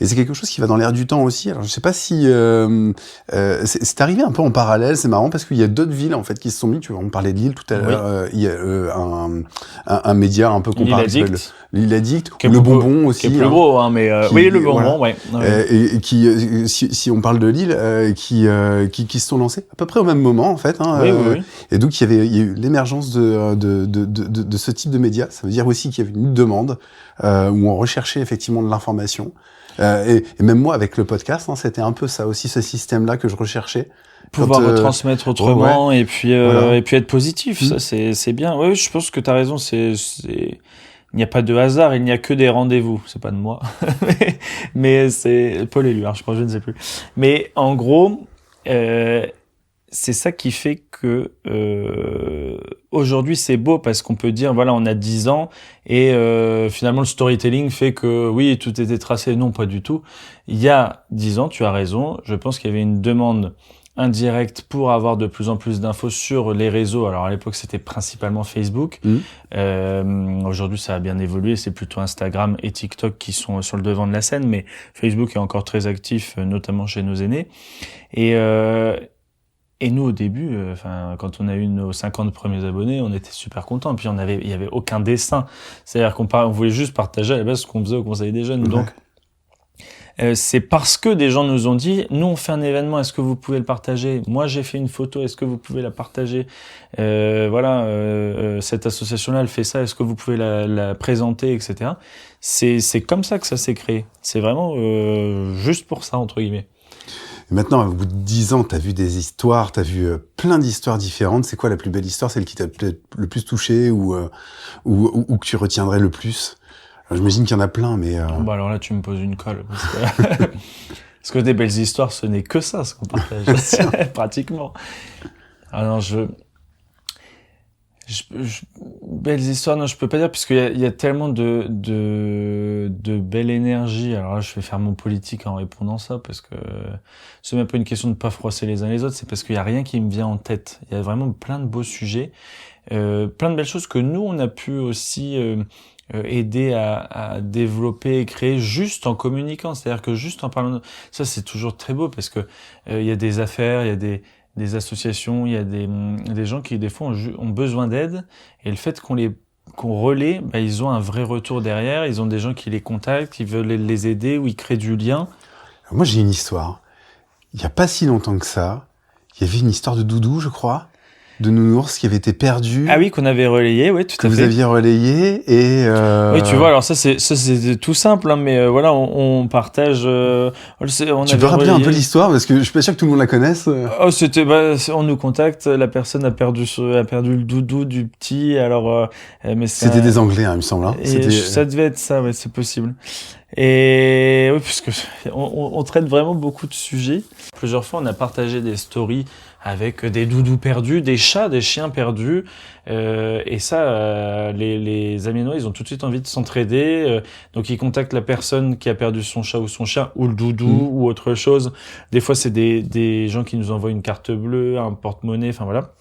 c'est quelque chose qui va dans l'air du temps aussi. Alors je sais pas si c'est arrivé un peu en parallèle, c'est marrant parce qu'il y a d'autres villes en fait qui se sont mis, tu vois, on parlait de Lille tout à l'heure, il y a un média un peu comparable, Lille Addict, ou le Bonbon aussi, qui est plus gros hein, mais oui le Bonbon, voilà. Et qui si on parle de Lille, qui se sont lancés à peu près au même moment en fait oui. Et donc il y a eu l'émergence de ce type de médias. Ça veut dire aussi qu'il y avait une demande où on recherchait effectivement de l'information. Et même moi, avec le podcast, c'était un peu ça aussi, ce système-là que je recherchais. Pouvoir retransmettre autrement et puis être positif, ça c'est bien. Oui, je pense que tu as raison. il n'y a pas de hasard, il n'y a que des rendez-vous. C'est pas de moi, mais c'est Paul Éluard, je crois, je ne sais plus. Mais en gros, c'est ça qui fait que aujourd'hui c'est beau parce qu'on peut dire voilà on a 10 ans et finalement le storytelling fait que oui tout était tracé. Non, pas du tout. Il y a 10 ans, tu as raison, je pense qu'il y avait une demande indirecte pour avoir de plus en plus d'infos sur les réseaux. Alors à l'époque c'était principalement Facebook. Aujourd'hui ça a bien évolué, c'est plutôt Instagram et TikTok qui sont sur le devant de la scène, mais Facebook est encore très actif, notamment chez nos aînés. Et nous, au début, quand on a eu nos 50 premiers abonnés, on était super contents. Puis il y avait aucun dessin. C'est-à-dire on voulait juste partager à la base ce qu'on faisait au Conseil des jeunes. Ouais. Donc, c'est parce que des gens nous ont dit, nous on fait un événement, est-ce que vous pouvez le partager? Moi j'ai fait une photo, est-ce que vous pouvez la partager? Cette association-là, elle fait ça, est-ce que vous pouvez la présenter, etc. C'est comme ça que ça s'est créé. C'est vraiment juste pour ça, entre guillemets. Et maintenant, au bout de 10 ans, t'as vu des histoires, t'as vu plein d'histoires différentes. C'est quoi la plus belle histoire, celle qui t'a peut-être le plus touché ou que tu retiendrais le plus? Alors, j'imagine qu'il y en a plein, mais... Bah alors là, tu me poses une colle. Parce que des belles histoires, ce n'est que ça, ce qu'on partage. Pratiquement. Alors belles histoires, non, je peux pas dire, puisqu'il y a tellement de belle énergie. Alors là, je vais faire mon politique en répondant ça, parce que c'est même pas une question de pas froisser les uns les autres, c'est parce qu'il y a rien qui me vient en tête. Il y a vraiment plein de beaux sujets, plein de belles choses que nous, on a pu aussi aider à développer et créer juste en communiquant. C'est-à-dire que juste en parlant, ça c'est toujours très beau, parce que il y a des affaires, il y a des associations, il y a des gens qui des fois ont besoin d'aide, et le fait qu'on relaie, bah, ils ont un vrai retour derrière, ils ont des gens qui les contactent, qui veulent les aider, ou ils créent du lien. Moi j'ai une histoire. Il y a pas si longtemps que ça, il y avait une histoire de Doudou, je crois, de nounours qui avait été perdu. Ah oui, qu'on avait relayé, oui, tout à fait. Que vous aviez relayé et... Oui, tu vois, alors ça c'est tout simple, hein, mais voilà, on partage... tu peux rappeler un peu l'histoire, parce que je suis pas sûr que tout le monde la connaisse. Oh, on nous contacte, la personne a perdu le doudou du petit, alors... mais c'était des Anglais, hein, il me semble. Hein. Ça devait être ça, ouais, c'est possible. Et oui, puisque on traite vraiment beaucoup de sujets. Plusieurs fois, on a partagé des stories avec des doudous perdus, des chats, des chiens perdus. Et ça, les Amiénois, ils ont tout de suite envie de s'entraider. Donc, ils contactent la personne qui a perdu son chat ou son chien, ou le doudou, ou autre chose. Des fois, c'est des gens qui nous envoient une carte bleue, un porte-monnaie, enfin voilà.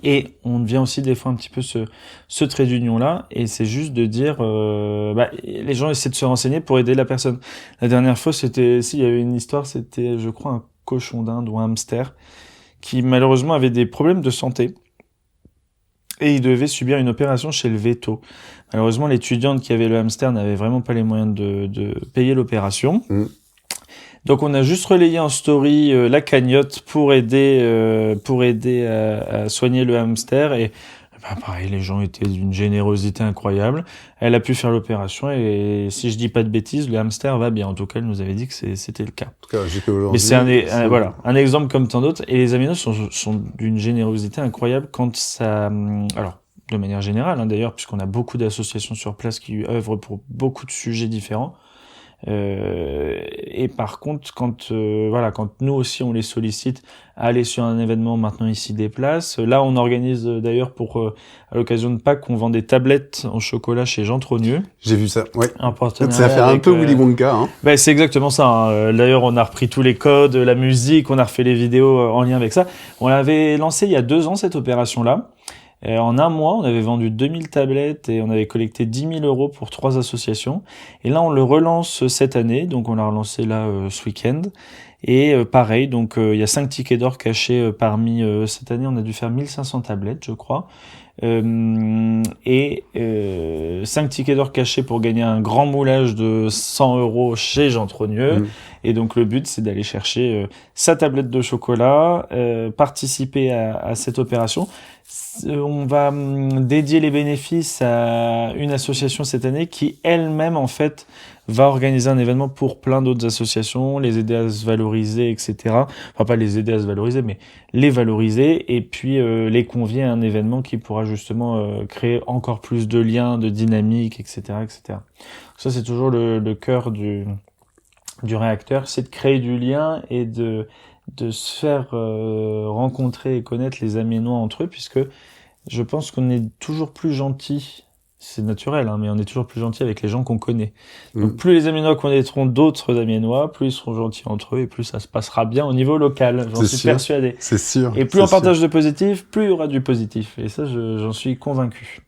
Et on devient aussi des fois un petit peu ce trait d'union-là, et c'est juste de dire, les gens essaient de se renseigner pour aider la personne. La dernière fois, il y avait une histoire, c'était, je crois, un cochon d'Inde ou un hamster qui malheureusement avait des problèmes de santé, et il devait subir une opération chez le véto. Malheureusement, l'étudiante qui avait le hamster n'avait vraiment pas les moyens de payer l'opération. Donc on a juste relayé en story la cagnotte pour aider à soigner le hamster, et pareil, les gens étaient d'une générosité incroyable. Elle a pu faire l'opération, et si je dis pas de bêtises, le hamster va bien. En tout cas, elle nous avait dit que c'était le cas. En tout cas, jusqu'à aujourd'hui. Mais c'est un exemple comme tant d'autres, et les Amiénois sont d'une générosité incroyable quand ça... Alors, de manière générale, hein, d'ailleurs, puisqu'on a beaucoup d'associations sur place qui œuvrent pour beaucoup de sujets différents. Et par contre, quand nous aussi on les sollicite à aller sur un événement, maintenant ils s'y déplacent. Là, on organise d'ailleurs à l'occasion de Pâques, on vend des tablettes en chocolat chez Jean Trogneux. J'ai vu ça, ouais. Un partenariat. Ça fait un peu Willy Wonka, hein. Ben, c'est exactement ça, hein. D'ailleurs, on a repris tous les codes, la musique, on a refait les vidéos en lien avec ça. On l'avait lancé il y a 2 ans, cette opération-là. En un mois, on avait vendu 2000 tablettes et on avait collecté 10 000 euros pour 3 associations. Et là, on le relance cette année, donc on l'a relancé là ce week-end. Et pareil, donc il y a 5 tickets d'or cachés parmi cette année. On a dû faire 1500 tablettes, je crois. 5 tickets d'or cachés pour gagner un grand moulage de 100 euros chez Jean Trogneux. Et donc le but, c'est d'aller chercher sa tablette de chocolat, participer à cette opération. On va dédier les bénéfices à une association cette année qui elle-même en fait va organiser un événement pour plein d'autres associations, les aider à se valoriser, etc. Enfin pas les aider à se valoriser, mais les valoriser et puis les convier à un événement qui pourra justement créer encore plus de liens, de dynamique, etc., etc. Ça c'est toujours le cœur du réacteur, c'est de créer du lien et de se faire rencontrer et connaître les Amiénois entre eux, puisque je pense qu'on est toujours plus gentil, c'est naturel, hein, mais on est toujours plus gentil avec les gens qu'on connaît. Donc plus les Amiénois connaîtront d'autres Amiénois, plus ils seront gentils entre eux et plus ça se passera bien au niveau local, j'en suis persuadé. C'est sûr. Et plus on partage de positif, plus il y aura du positif. Et ça, j'en suis convaincu.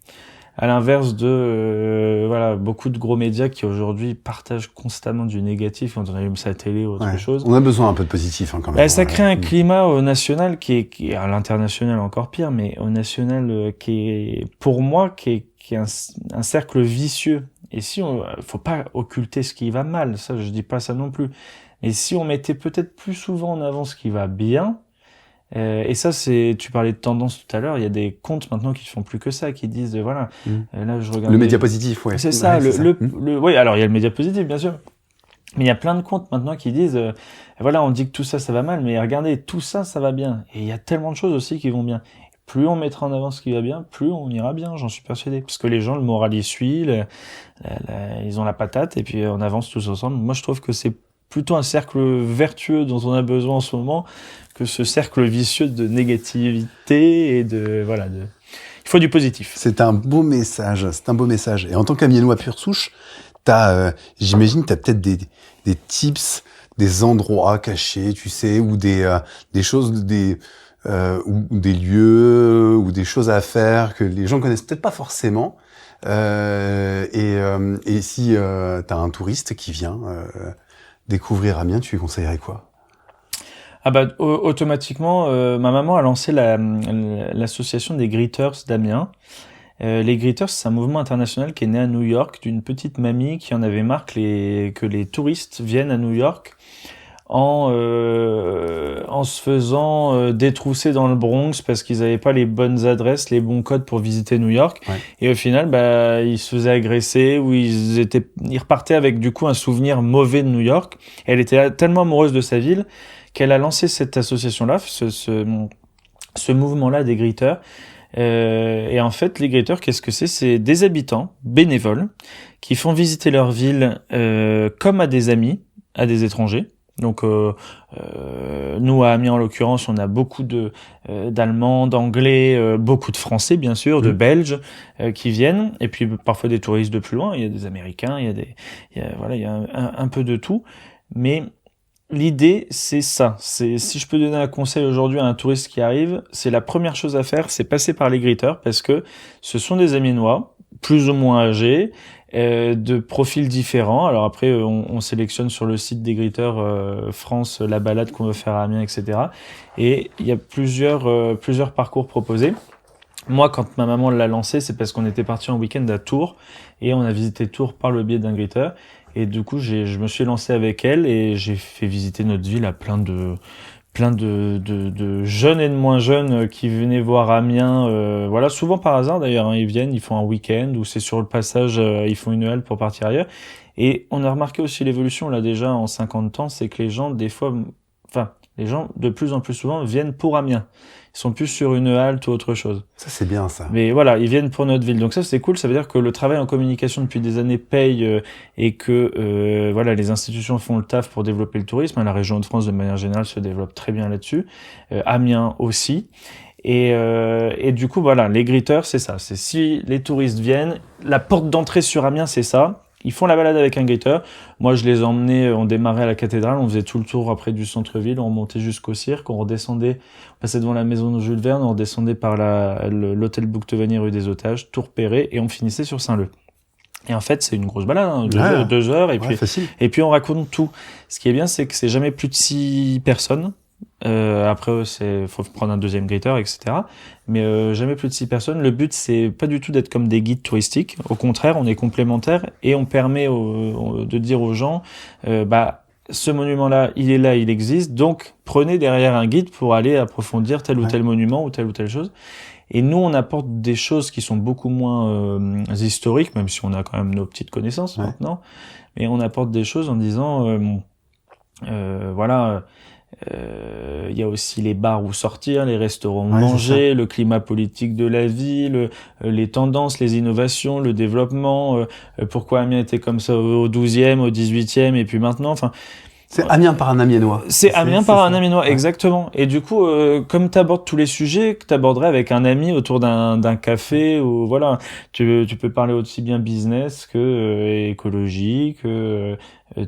À l'inverse de beaucoup de gros médias qui aujourd'hui partagent constamment du négatif quand on allume sa télé ou autre chose. On a besoin un peu de positif quand même. Ça crée un climat au national qui est à l'international encore pire, mais au national qui est pour moi qui est un cercle vicieux. Et si faut pas occulter ce qui va mal, ça je dis pas ça non plus. Mais si on mettait peut-être plus souvent en avant ce qui va bien. Et ça, tu parlais de tendance tout à l'heure, il y a des comptes maintenant qui font plus que ça, qui disent, là, je regarde. Le média positif, ouais. C'est ça, oui, alors il y a le média positif, bien sûr. Mais il y a plein de comptes maintenant qui disent, on dit que tout ça, ça va mal, mais regardez, tout ça, ça va bien. Et il y a tellement de choses aussi qui vont bien. Plus on mettra en avant ce qui va bien, plus on ira bien, j'en suis persuadé. Parce que les gens, le moral y suit, ils ont la patate, et puis on avance tous ensemble. Moi, je trouve que c'est plutôt un cercle vertueux dont on a besoin en ce moment que ce cercle vicieux de négativité et il faut du positif. C'est un beau message, Et en tant qu'Amiénois pure souche, j'imagine t'as peut-être des tips, des endroits cachés, tu sais, ou des choses, ou des lieux, ou des choses à faire que les gens connaissent peut-être pas forcément. Et si t'as un touriste qui vient découvrir Amiens, tu lui conseillerais quoi? Automatiquement, ma maman a lancé l'association des Greeters d'Amiens. Les Greeters, c'est un mouvement international qui est né à New York d'une petite mamie qui en avait marre que les touristes viennent à New York en se faisant détrousser dans le Bronx parce qu'ils avaient pas les bonnes adresses, les bons codes pour visiter New York. Ouais. Et au final, ils se faisaient agresser ou ils repartaient avec du coup un souvenir mauvais de New York. Et elle était tellement amoureuse de sa ville qu'elle a lancé cette association-là, ce mouvement-là des Greeters. Et en fait, les Greeters, qu'est-ce que c'est? C'est des habitants bénévoles qui font visiter leur ville comme à des amis, à des étrangers. Donc nous à Amiens en l'occurrence, on a beaucoup d'Allemands, d'Anglais, beaucoup de Français bien sûr, de Belges qui viennent, et puis parfois des touristes de plus loin. Il y a des Américains, il y a un peu de tout. Mais l'idée, c'est ça. Si je peux donner un conseil aujourd'hui à un touriste qui arrive, c'est la première chose à faire, c'est passer par les Greeters parce que ce sont des Amiénois, plus ou moins âgés, de profils différents. Alors après, on sélectionne sur le site des Greeters France la balade qu'on veut faire à Amiens, etc. Et il y a plusieurs parcours proposés. Moi, quand ma maman l'a lancé, c'est parce qu'on était parti en week-end à Tours et on a visité Tours par le biais d'un Greeter. Et du coup, je me suis lancé avec elle et j'ai fait visiter notre ville à plein de jeunes et de moins jeunes qui venaient voir Amiens, souvent par hasard d'ailleurs, hein, ils viennent, ils font un week-end ou c'est sur le passage, ils font une halte pour partir ailleurs. Et on a remarqué aussi l'évolution là déjà en 50 ans, c'est que les gens les gens de plus en plus souvent viennent pour Amiens. Ils sont plus sur une halte ou autre chose. Ça, c'est bien, ça. Mais voilà, ils viennent pour notre ville. Donc ça, c'est cool. Ça veut dire que le travail en communication depuis des années paye et que les institutions font le taf pour développer le tourisme. La région de France, de manière générale, se développe très bien là-dessus. Amiens aussi. Et du coup, les Greeters, c'est ça. C'est si les touristes viennent, la porte d'entrée sur Amiens, c'est ça. Ils font la balade avec un Greeter. Moi, je les emmenais, on démarrait à la cathédrale, on faisait tout le tour après du centre-ville, on remontait jusqu'au cirque, on redescendait, on passait devant la maison de Jules Verne, on redescendait par l'hôtel Bouctevanier rue des Otages, Tour Perret, et on finissait sur Saint-Leu. Et en fait, c'est une grosse balade, hein, 2 heures, et puis on raconte tout. Ce qui est bien, c'est que c'est jamais plus de 6 personnes. Après, faut prendre un deuxième Greeter, etc. Mais jamais plus de 6 personnes. Le but, c'est pas du tout d'être comme des guides touristiques. Au contraire, on est complémentaires et on permet de dire aux gens, ce monument-là, il est là, il existe, donc prenez derrière un guide pour aller approfondir tel ou tel monument ou telle chose. Et nous, on apporte des choses qui sont beaucoup moins historiques, même si on a quand même nos petites connaissances maintenant. Mais on apporte des choses en disant, voilà, il y a aussi les bars où sortir, les restaurants où manger, le climat politique de la ville, les tendances, les innovations, le développement, pourquoi Amiens était comme ça au 12e, au 18e, et puis maintenant, enfin... C'est Amiens par un Amiénois. C'est Amiens par un Amiénois, exactement. Et du coup, comme t'abordes tous les sujets que t'aborderais avec un ami autour d'un café, ou voilà, tu peux parler aussi bien business que écologie, que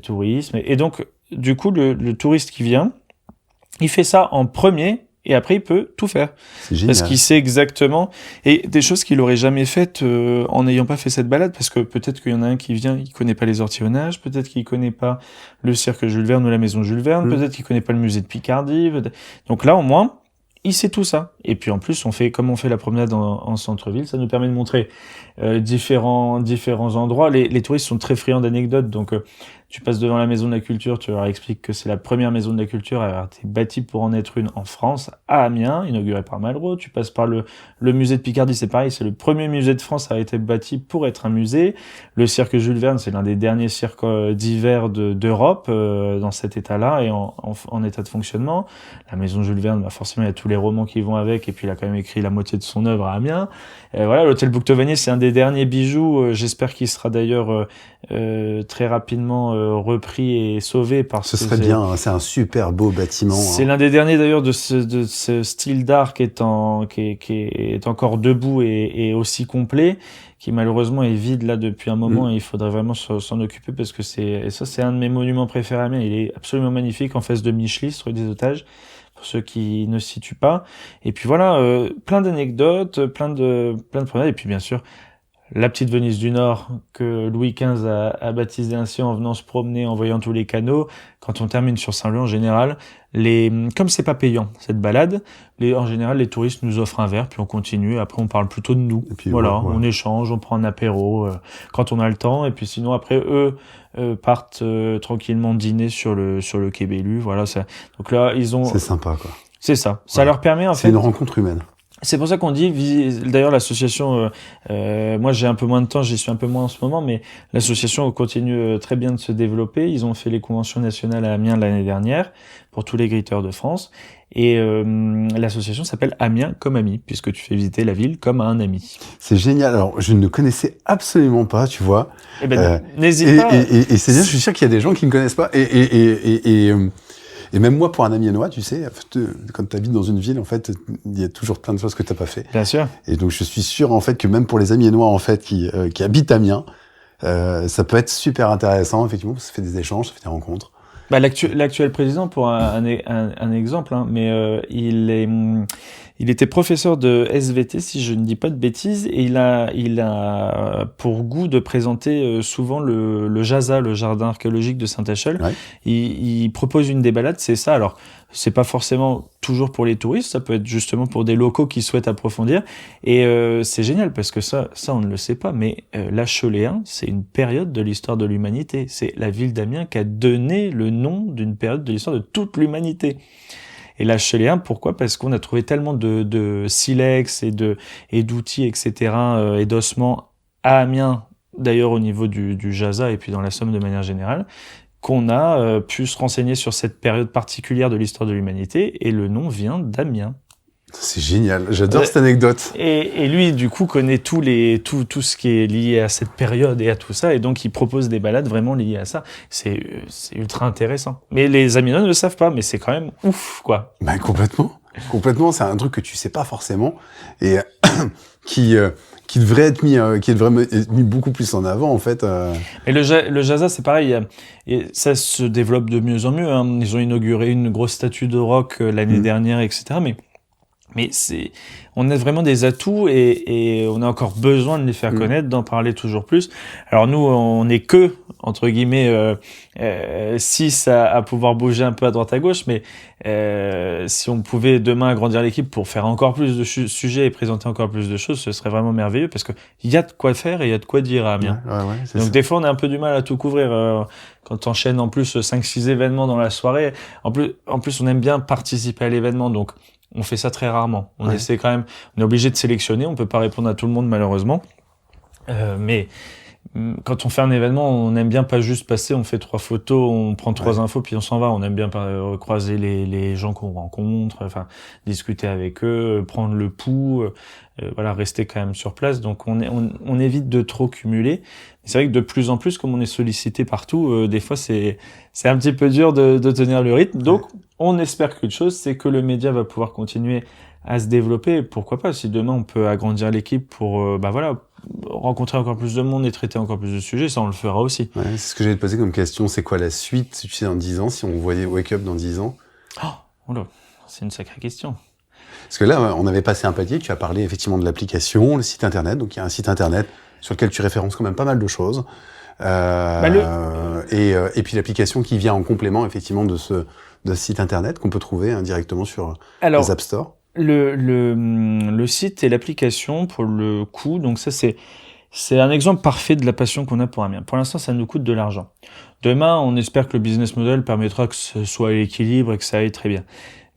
tourisme. Et donc, du coup, le touriste qui vient, il fait ça en premier. Et après, il peut tout faire. C'est génial. Parce qu'il sait exactement. Et des choses qu'il aurait jamais faites en n'ayant pas fait cette balade. Parce que peut-être qu'il y en a un qui vient, il connaît pas les ortillonnages. Peut-être qu'il connaît pas le cirque Jules Verne ou la maison Jules Verne. Peut-être qu'il connaît pas le musée de Picardie. Donc là, au moins, il sait tout ça. Et puis en plus, comme on fait la promenade en centre-ville, ça nous permet de montrer différents endroits. Les touristes sont très friands d'anecdotes. Donc tu passes devant la maison de la culture, tu leur expliques que c'est la première maison de la culture à avoir été bâtie pour en être une en France, à Amiens, inaugurée par Malraux. Tu passes par le musée de Picardie, c'est pareil, c'est le premier musée de France à avoir été bâti pour être un musée. Le cirque Jules Verne, c'est l'un des derniers cirques d'hiver d'Europe, dans cet état-là et en état de fonctionnement. La maison Jules Verne, bah forcément, il y a tous les romans qui vont avec, et puis il a quand même écrit la moitié de son œuvre à Amiens. Voilà, l'hôtel Bouctevanier, c'est un des derniers bijoux. J'espère qu'il sera d'ailleurs très rapidement repris et sauvé parce que ce serait bien. Hein, c'est un super beau bâtiment. C'est l'un des derniers d'ailleurs de ce style d'art qui est encore debout et aussi complet, qui malheureusement est vide là depuis un moment et il faudrait vraiment s'en occuper parce que c'est un de mes monuments préférés à Amiens. Il est absolument magnifique en face de Michelis, rue des Otages. Pour ceux qui ne se situent pas. Et puis voilà, plein d'anecdotes, plein de promenades. Et puis bien sûr, la petite Venise du Nord que Louis XV a baptisé ainsi en venant se promener, en voyant tous les canaux. Quand on termine sur Saint-Leu, en général, comme c'est pas payant, cette balade, en général, les touristes nous offrent un verre, puis on continue. Après, on parle plutôt de nous. Et puis, voilà, on échange, on prend un apéro quand on a le temps. Et puis sinon, après, eux partent tranquillement dîner sur le quai Bellu. Voilà, ça. Donc là, c'est sympa, quoi. C'est ça. Ça leur permet en fait. C'est une rencontre humaine. C'est pour ça qu'on dit, d'ailleurs l'association, moi j'ai un peu moins de temps, j'y suis un peu moins en ce moment, mais l'association continue très bien de se développer. Ils ont fait les conventions nationales à Amiens l'année dernière pour tous les gritteurs de France. Et l'association s'appelle Amiens comme ami, puisque tu fais visiter la ville comme à un ami. C'est génial. Alors, je ne connaissais absolument pas, tu vois. Eh ben, n'hésite pas. Et c'est bien, je suis sûr qu'il y a des gens qui ne connaissent pas. Et même moi, pour un Amiénois, tu sais, quand tu habites dans une ville, en fait, il y a toujours plein de choses que tu n'as pas fait. Bien sûr. Et donc, je suis sûr, en fait, que même pour les Amiénois, en fait, qui habitent Amiens, ça peut être super intéressant, effectivement, parce que ça fait des échanges, ça fait des rencontres. Bah, l'actuel président, pour un exemple, hein, mais il était professeur de SVT, si je ne dis pas de bêtises, et il a pour goût de présenter souvent le JASA, le jardin archéologique de Saint-Échelle. Ouais. Il propose une des balades, c'est ça. Alors, c'est pas forcément toujours pour les touristes, ça peut être justement pour des locaux qui souhaitent approfondir. Et c'est génial parce que ça on ne le sait pas, mais l'Acheléen, c'est une période de l'histoire de l'humanité. C'est la ville d'Amiens qui a donné le nom d'une période de l'histoire de toute l'humanité. Et l'Acheléen, pourquoi ? Parce qu'on a trouvé tellement de silex et d'outils, etc., et d'ossements à Amiens, d'ailleurs au niveau du JASA et puis dans la Somme de manière générale, qu'on a pu se renseigner sur cette période particulière de l'histoire de l'humanité, et le nom vient d'Amiens. C'est génial, j'adore cette anecdote. Et lui, du coup, connaît tout ce qui est lié à cette période et à tout ça, et donc il propose des balades vraiment liées à ça. C'est ultra intéressant. Mais les Amiénois ne le savent pas, mais c'est quand même ouf, quoi. Ben complètement, c'est un truc que tu sais pas forcément, et qui devrait être mis beaucoup plus en avant, en fait. Et le JASA, c'est pareil, et ça se développe de mieux en mieux, hein. Ils ont inauguré une grosse statue de rock l'année dernière, etc., mais Mais on a vraiment des atouts et on a encore besoin de les faire connaître, d'en parler toujours plus. Alors nous, on n'est que, entre guillemets, 6 à pouvoir bouger un peu à droite à gauche, mais si on pouvait demain agrandir l'équipe pour faire encore plus de sujets et présenter encore plus de choses, ce serait vraiment merveilleux parce que il y a de quoi faire et il y a de quoi dire à Amiens. Ouais, donc des fois, on a un peu du mal à tout couvrir. Quand t'enchaînes en plus 5-6 événements dans la soirée, en plus on aime bien participer à l'événement, donc on fait ça très rarement. On essaie quand même, on est obligé de sélectionner, on peut pas répondre à tout le monde malheureusement. Mais quand on fait un événement, on aime bien pas juste passer, on fait 3 photos, on prend 3 infos puis on s'en va. On aime bien croiser les gens qu'on rencontre, enfin discuter avec eux, prendre le pouls, voilà, rester quand même sur place. Donc on évite de trop cumuler. C'est vrai que de plus en plus, comme on est sollicité partout, des fois c'est un petit peu dur de tenir le rythme. Donc on espère qu'une chose, c'est que le média va pouvoir continuer à se développer. Pourquoi pas, si demain on peut agrandir l'équipe pour rencontrer encore plus de monde et traiter encore plus de sujets, ça on le fera aussi. Ouais, c'est ce que j'allais te poser comme question, c'est quoi la suite, tu sais, dans 10 ans, si on voyait Wake Up dans 10 ans? C'est une sacrée question. Parce que là, on avait passé un palier, tu as parlé effectivement de l'application, le site internet, donc il y a un site internet sur lequel tu références quand même pas mal de choses. Et puis l'application qui vient en complément effectivement de ce site internet qu'on peut trouver directement sur les App Store. Le site et l'application, pour le coup, donc ça c'est un exemple parfait de la passion qu'on a pour Amiens. Pour l'instant, ça nous coûte de l'argent. Demain, on espère que le business model permettra que ce soit à l'équilibre et que ça aille très bien.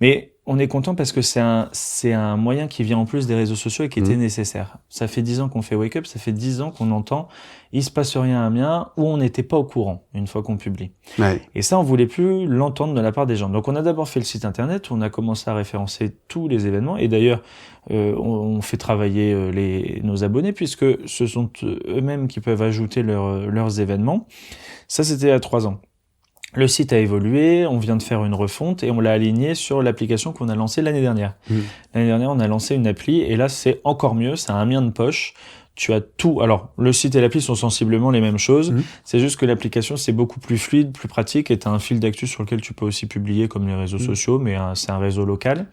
Mais on est content parce que c'est un moyen qui vient en plus des réseaux sociaux et qui était nécessaire. Ça fait 10 ans qu'on fait Wake Up, ça fait 10 ans qu'on entend il se passe rien à Amiens où on n'était pas au courant une fois qu'on publie. Ouais. Et ça, on voulait plus l'entendre de la part des gens. Donc on a d'abord fait le site internet où on a commencé à référencer tous les événements et d'ailleurs on fait travailler nos abonnés puisque ce sont eux-mêmes qui peuvent ajouter leurs événements. Ça, c'était il y a 3 ans. Le site a évolué, on vient de faire une refonte et on l'a aligné sur l'application qu'on a lancée l'année dernière. L'année dernière, on a lancé une appli et là, c'est encore mieux, c'est un Amiens de poche. Tu as tout. Alors, le site et l'appli sont sensiblement les mêmes choses. C'est juste que l'application, c'est beaucoup plus fluide, plus pratique et tu as un fil d'actu sur lequel tu peux aussi publier comme les réseaux sociaux, mais c'est un réseau local.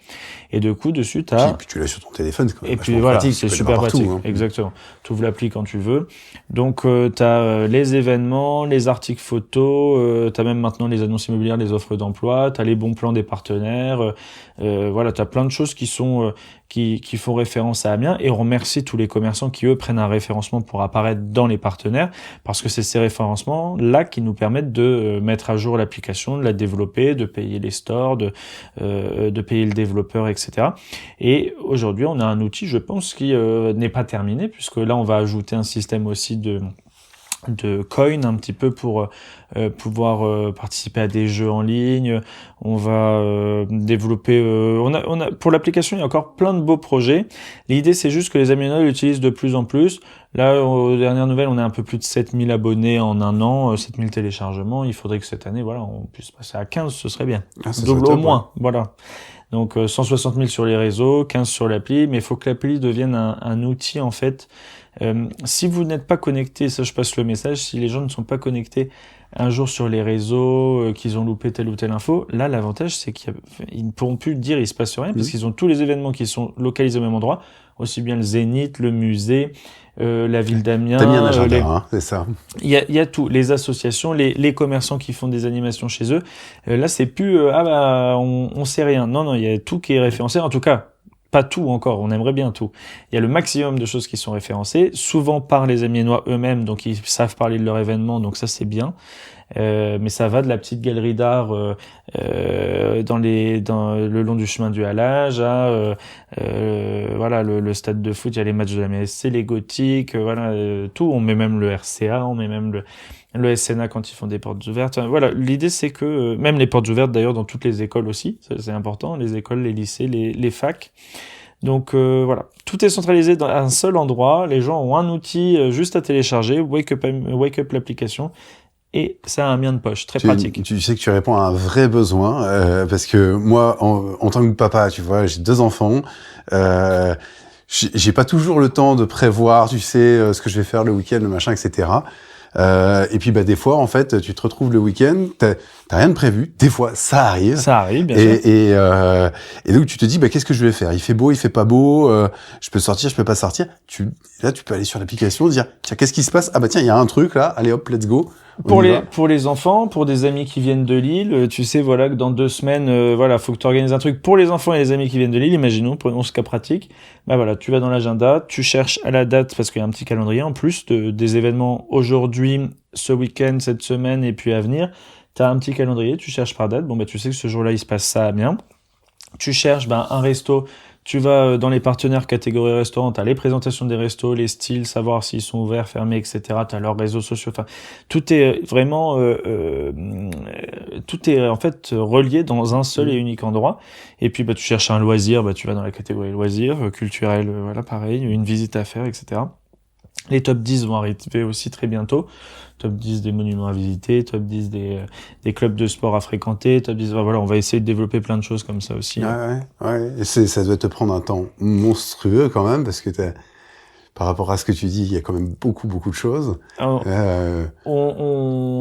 Et de coup, dessus, tu as... Puis tu l'as sur ton téléphone, c'est quand même et puis voilà, pratique, c'est super pratique. Partout, hein. Exactement. Tu ouvres l'appli quand tu veux. Donc, tu as les événements, les articles photos, tu as même maintenant les annonces immobilières, les offres d'emploi, tu as les bons plans des partenaires. Voilà, tu as plein de choses qui sont... qui font référence à Amiens et on remercie tous les commerçants qui, eux, prennent un référencement pour apparaître dans les partenaires parce que c'est ces référencements-là qui nous permettent de mettre à jour l'application, de la développer, de payer les stores, de payer le développeur, etc. Et aujourd'hui, on a un outil, je pense, qui n'est pas terminé puisque là, on va ajouter un système aussi de coin un petit peu pour pouvoir participer à des jeux en ligne. On va développer on a pour l'application, il y a encore plein de beaux projets. L'idée, c'est juste que les Amiénois l'utilisent de plus en plus. Là, aux dernières nouvelles, on est un peu plus de 7000 abonnés en un an, 7000 téléchargements. Il faudrait que cette année, voilà, on puisse passer à 15, ce serait bien. Double au moins, voilà. Donc 160 000 sur les réseaux, 15 sur l'appli, mais il faut que l'appli devienne un outil en fait. Si vous n'êtes pas connecté, ça je passe le message, si les gens ne sont pas connectés un jour sur les réseaux, qu'ils ont loupé telle ou telle info, là l'avantage c'est qu'ils ne pourront plus dire il se passe rien parce qu'ils ont tous les événements qui sont localisés au même endroit, aussi bien le Zénith, le musée, la ville d'Amiens. T'as mis un agenda, c'est ça. Il y a tout, les associations, les commerçants qui font des animations chez eux. Là c'est plus on sait rien. Non, il y a tout qui est référencé. En tout cas, pas tout encore, on aimerait bien tout. Il y a le maximum de choses qui sont référencées, souvent par les Amiénois eux-mêmes, donc ils savent parler de leur événement, donc ça c'est bien. Mais ça va de la petite galerie d'art dans le long du chemin du Halage à voilà le stade de foot, il y a les matchs de la MSC, les gothiques, voilà tout. On met même le RCA, on met même le SNA quand ils font des portes ouvertes. Voilà, l'idée c'est que même les portes ouvertes d'ailleurs dans toutes les écoles aussi, c'est important, les écoles, les lycées, les facs. Donc voilà, tout est centralisé dans un seul endroit. Les gens ont un outil juste à télécharger, Wake Up l'application. Et ça a un Amiens de poche, très pratique. Tu sais que tu réponds à un vrai besoin, parce que moi, en tant que papa, tu vois, j'ai 2 enfants, j'ai pas toujours le temps de prévoir, tu sais, ce que je vais faire le week-end, le machin, etc. Et puis des fois, en fait, tu te retrouves le week-end, t'as rien de prévu. Des fois, ça arrive. Ça arrive, bien sûr. Et donc tu te dis, qu'est-ce que je vais faire? Il fait beau, il fait pas beau. Je peux sortir, je peux pas sortir. Là, tu peux aller sur l'application, dire, tiens, qu'est-ce qui se passe? Ah tiens, il y a un truc là. Allez hop, let's go. Pour les enfants, pour des amis qui viennent de Lille, tu sais, voilà, que dans 2 semaines, faut que tu organises un truc pour les enfants et les amis qui viennent de Lille. Imaginons, prenons ce cas pratique. Tu vas dans l'agenda, tu cherches à la date, parce qu'il y a un petit calendrier en plus des événements aujourd'hui, ce week-end, cette semaine et puis à venir. T'as un petit calendrier, tu cherches par date. Tu sais que ce jour-là, il se passe ça à Amiens. Tu cherches, un resto. Tu vas dans les partenaires catégorie restaurant, t'as les présentations des restos, les styles, savoir s'ils sont ouverts, fermés, etc. T'as leurs réseaux sociaux. Enfin, tout est vraiment, tout est en fait relié dans un seul et unique endroit. Et puis, tu cherches un loisir, tu vas dans la catégorie loisirs, culturel, voilà, pareil, une visite à faire, etc. Les top 10 vont arriver aussi très bientôt. Top 10 des monuments à visiter, top 10 des clubs de sport à fréquenter, top 10, on va essayer de développer plein de choses comme ça aussi. Ouais. Et ça doit te prendre un temps monstrueux quand même, parce que par rapport à ce que tu dis, il y a quand même beaucoup de choses. Tu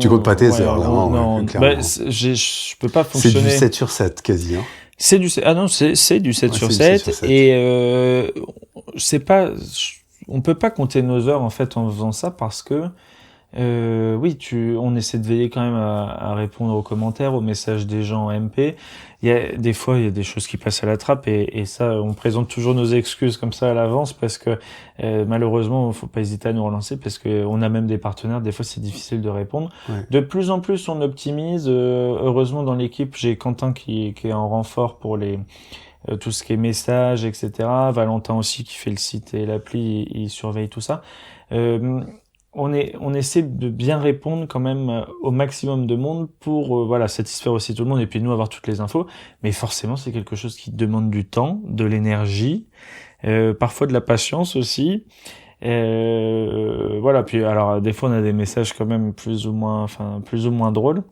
comptes pas tes heures, là, non, clairement. Je peux pas fonctionner. C'est du 7 sur 7, quasi, hein. C'est du 7 sur 7. Et, c'est pas, on peut pas compter nos heures, en fait, en faisant ça, parce que, on essaie de veiller quand même à répondre aux commentaires, aux messages des gens en MP. Des fois, il y a des choses qui passent à la trappe et ça, on présente toujours nos excuses comme ça à l'avance parce que, malheureusement, faut pas hésiter à nous relancer parce que on a même des partenaires. Des fois, c'est difficile de répondre. Ouais. De plus en plus, on optimise. Heureusement, dans l'équipe, j'ai Quentin qui est en renfort pour tout ce qui est messages, etc. Valentin aussi qui fait le site et l'appli, il surveille tout ça. On essaie de bien répondre quand même au maximum de monde pour satisfaire aussi tout le monde et puis nous avoir toutes les infos. Mais forcément, c'est quelque chose qui demande du temps, de l'énergie, parfois de la patience aussi. Puis alors des fois on a des messages quand même plus ou moins drôles.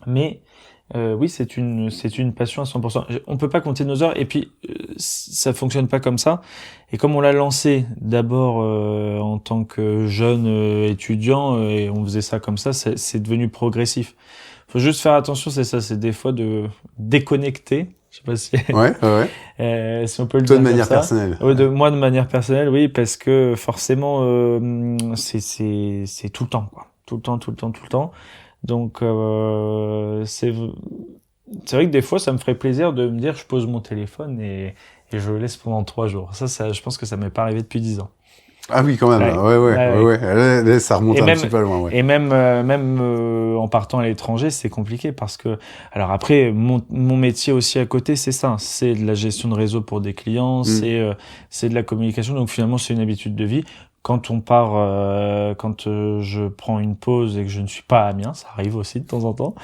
Mais oui, c'est une passion à 100%. On peut pas compter nos heures et puis ça fonctionne pas comme ça. Et comme on l'a lancé d'abord en tant que jeune étudiant et on faisait ça comme ça, c'est devenu progressif. Faut juste faire attention, c'est ça, c'est des fois de déconnecter. Je sais pas si si on peut le dire. Toi de manière personnelle. Moi de manière personnelle, oui, parce que forcément c'est tout le temps quoi. Tout le temps. Donc c'est vrai que des fois ça me ferait plaisir de me dire je pose mon téléphone et je le laisse pendant 3 jours. Ça je pense que ça m'est pas arrivé depuis 10 ans. Ah oui, quand même. Ouais. Là, ça remonte un petit peu loin. Ouais. Et même en partant à l'étranger, c'est compliqué parce que alors après mon métier aussi à côté, c'est ça, c'est de la gestion de réseau pour des clients, c'est de la communication. Donc finalement, c'est une habitude de vie. Quand on part, quand je prends une pause et que je ne suis pas à Amiens, ça arrive aussi de temps en temps.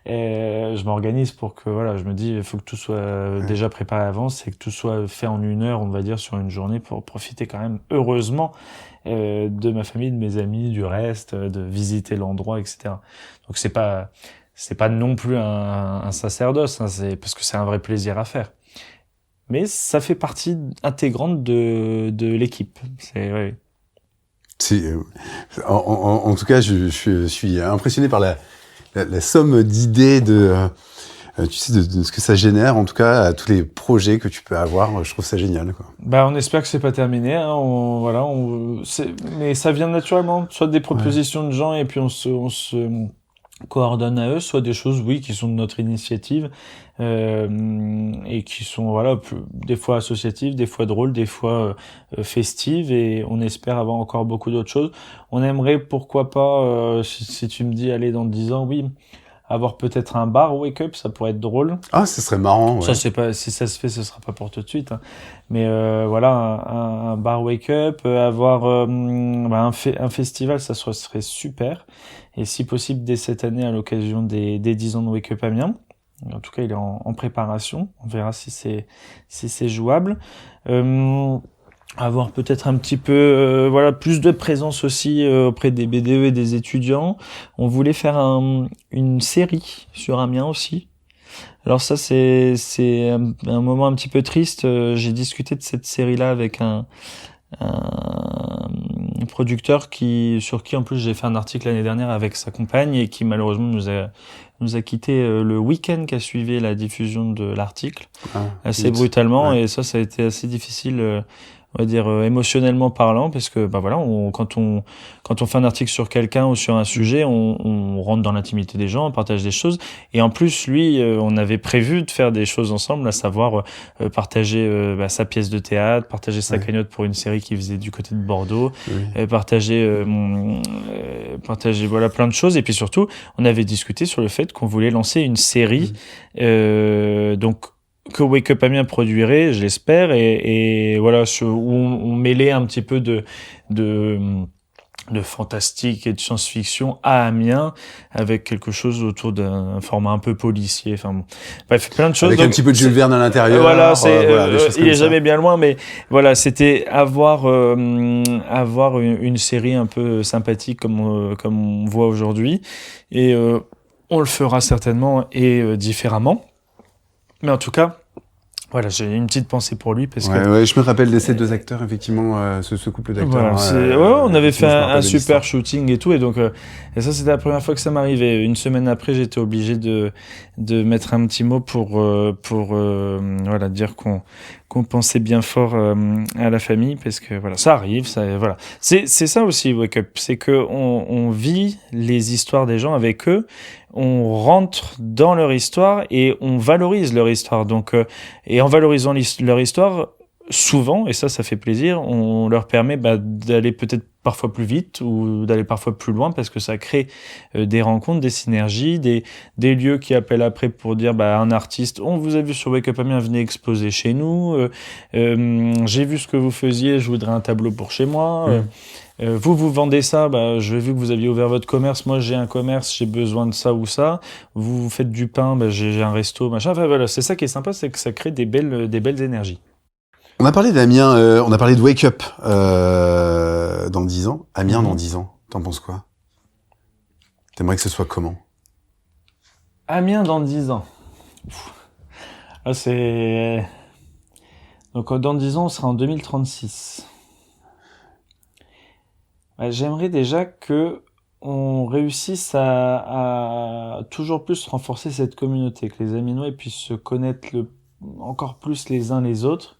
Je m'organise pour que je me dis il faut que tout soit déjà préparé à l'avance et que tout soit fait en 1 heure, on va dire, sur une journée pour profiter quand même heureusement de ma famille, de mes amis, du reste, de visiter l'endroit, etc. Donc c'est pas non plus un sacerdoce, hein, c'est parce que c'est un vrai plaisir à faire. Mais ça fait partie intégrante de l'équipe. En tout cas, je suis impressionné par la somme d'idées de ce que ça génère, en tout cas, à tous les projets que tu peux avoir. Je trouve ça génial, quoi. On espère que c'est pas terminé, hein. Mais ça vient naturellement, soit des propositions de gens et puis on se coordonne à eux, soit des choses, qui sont de notre initiative, et qui sont, des fois associatives, des fois drôles, des fois festives, et on espère avoir encore beaucoup d'autres choses. On aimerait, pourquoi pas, si tu me dis, allez, dans 10 ans, avoir peut-être un bar Wake Up, ça pourrait être drôle. Ah, ce serait marrant, ouais. Ça, c'est pas, si ça se fait, ce sera pas pour tout de suite, hein. Mais, un bar Wake Up, avoir, un festival, ça serait super. Et si possible, dès cette année, à l'occasion des 10 ans de Wake Up Amiens. En tout cas, il est en préparation. On verra si c'est jouable. Avoir peut-être un petit peu, plus de présence aussi auprès des BDE et des étudiants. On voulait faire une série sur Amiens aussi. Alors ça, c'est un moment un petit peu triste. J'ai discuté de cette série-là avec un un producteur sur qui en plus j'ai fait un article l'année dernière avec sa compagne et qui malheureusement nous a quitté le week-end qui a suivi la diffusion de l'article assez brutalement, et ça a été assez difficile, on va dire émotionnellement parlant, parce que voilà, quand on fait un article sur quelqu'un ou sur un sujet, on rentre dans l'intimité des gens, on partage des choses, et en plus lui, on avait prévu de faire des choses ensemble, à savoir partager sa pièce de théâtre, partager sa cagnotte pour une série qui faisait du côté de Bordeaux, partager voilà plein de choses, et puis surtout on avait discuté sur le fait qu'on voulait lancer une série, donc que Wake Up Amiens produirait, je l'espère, et voilà, où on mêlait un petit peu de fantastique et de science-fiction à Amiens, avec quelque chose autour d'un format un peu policier, enfin bon. Bref, plein de choses. Avec un petit peu de Jules Verne à l'intérieur. Voilà, il est ça. jamais bien loin, mais voilà, c'était avoir une série un peu sympathique comme on voit aujourd'hui, et on le fera certainement et différemment. Mais en tout cas, voilà, j'ai une petite pensée pour lui parce que. Ouais, je me rappelle de ces deux acteurs, effectivement, ce couple d'acteurs. Voilà, on avait fait un super shooting et tout, et donc et ça c'était la première fois que ça m'arrivait. Une semaine après, j'étais obligé de mettre un petit mot pour voilà, dire qu'on pensait bien fort à la famille, parce que voilà, ça arrive, voilà. C'est ça aussi Wake Up, c'est que on vit les histoires des gens avec eux. On rentre dans leur histoire et on valorise leur histoire. Donc, et en valorisant leur histoire, souvent, et ça fait plaisir, on leur permet d'aller peut-être parfois plus vite ou d'aller parfois plus loin, parce que ça crée des rencontres, des synergies, des lieux qui appellent après pour dire un artiste, on vous a vu sur Wake Up Amiens, venez exposer chez nous, j'ai vu ce que vous faisiez, je voudrais un tableau pour chez moi. Vous vendez ça, j'ai vu que vous aviez ouvert votre commerce, moi j'ai un commerce, j'ai besoin de ça ou ça. Vous faites du pain, j'ai un resto, machin. Enfin voilà, c'est ça qui est sympa, c'est que ça crée des belles énergies. On a parlé d'Amiens, on a parlé de Wake Up dans 10 ans. Amiens dans 10 ans, t'en penses quoi? T'aimerais que ce soit comment? Amiens dans 10 ans. Ah, donc dans 10 ans, on sera en 2036. J'aimerais déjà que on réussisse à toujours plus renforcer cette communauté, que les Amiénois puissent se connaître encore plus les uns les autres,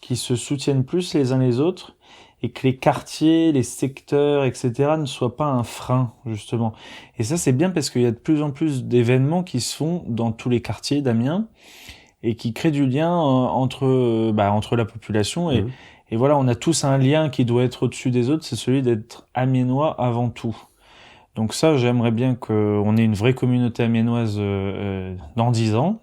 qu'ils se soutiennent plus les uns les autres, et que les quartiers, les secteurs, etc. ne soient pas un frein, justement. Et ça, c'est bien parce qu'il y a de plus en plus d'événements qui se font dans tous les quartiers d'Amiens, et qui créent du lien entre la population, et voilà, on a tous un lien qui doit être au-dessus des autres, c'est celui d'être amiénois avant tout. Donc ça, j'aimerais bien qu'on ait une vraie communauté amiénoise dans 10 ans.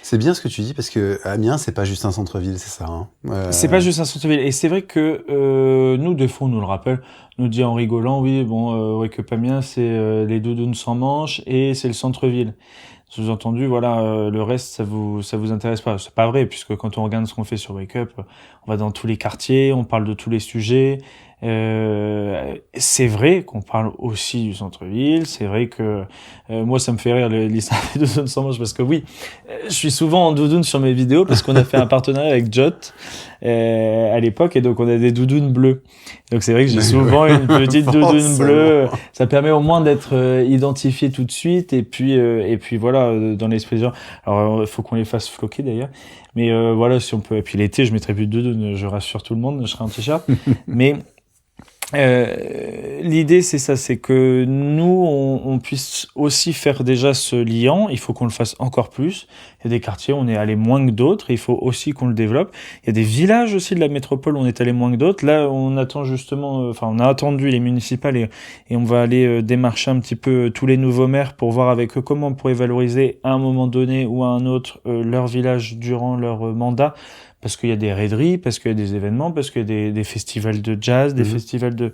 C'est bien ce que tu dis, parce que Amiens, c'est pas juste un centre-ville, c'est ça. Hein. C'est pas juste un centre-ville. Et c'est vrai que nous, des fois, on nous le rappelle, nous dit en rigolant, oui, Wake Up Amiens, c'est les doudounes sans manches et c'est le centre-ville. Sous-entendu, voilà, le reste, ça vous intéresse pas. C'est pas vrai, puisque quand on regarde ce qu'on fait sur Wake Up, on va dans tous les quartiers, on parle de tous les sujets. C'est vrai qu'on parle aussi du centre-ville. C'est vrai que moi, ça me fait rire l'histoire des doudounes sans manches, parce que oui, je suis souvent en doudoune sur mes vidéos, parce qu'on a fait un partenariat avec Jot à l'époque, et donc on a des doudounes bleues. Donc c'est vrai que j'ai souvent une petite doudoune bleue. Ça permet au moins d'être identifié tout de suite, et puis voilà, dans l'esprit des gens. Alors il faut qu'on les fasse floquer d'ailleurs, mais voilà, si on peut. Et puis l'été, je mettrai plus de doudoune, je rassure tout le monde, je serai en t-shirt. Mais l'idée c'est ça, c'est que nous on puisse aussi faire déjà ce lien. Il faut qu'on le fasse encore plus. Il y a des quartiers où on est allé moins que d'autres, il faut aussi qu'on le développe. Il y a des villages aussi de la métropole où on est allé moins que d'autres. Là on attend justement, on a attendu les municipales, et on va aller démarcher un petit peu tous les nouveaux maires pour voir avec eux comment on pourrait valoriser à un moment donné ou à un autre leur village durant leur mandat. Parce qu'il y a des raideries, parce qu'il y a des événements, parce qu'il y a des festivals de jazz, des festivals des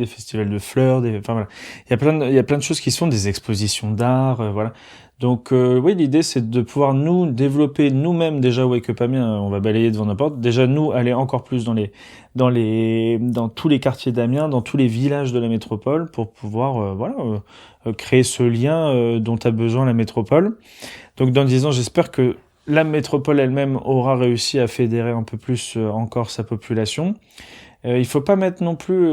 festivals de fleurs, enfin voilà. Il y a plein de choses qui sont des expositions d'art, voilà. Donc oui, l'idée c'est de pouvoir nous développer nous-mêmes déjà Wake Up Amiens, on va balayer devant nos portes. Déjà nous aller encore plus dans tous les quartiers d'Amiens, dans tous les villages de la métropole, pour pouvoir créer ce lien dont a besoin la métropole. Donc dans 10 ans, j'espère que la métropole elle-même aura réussi à fédérer un peu plus encore sa population. Il faut pas mettre non plus,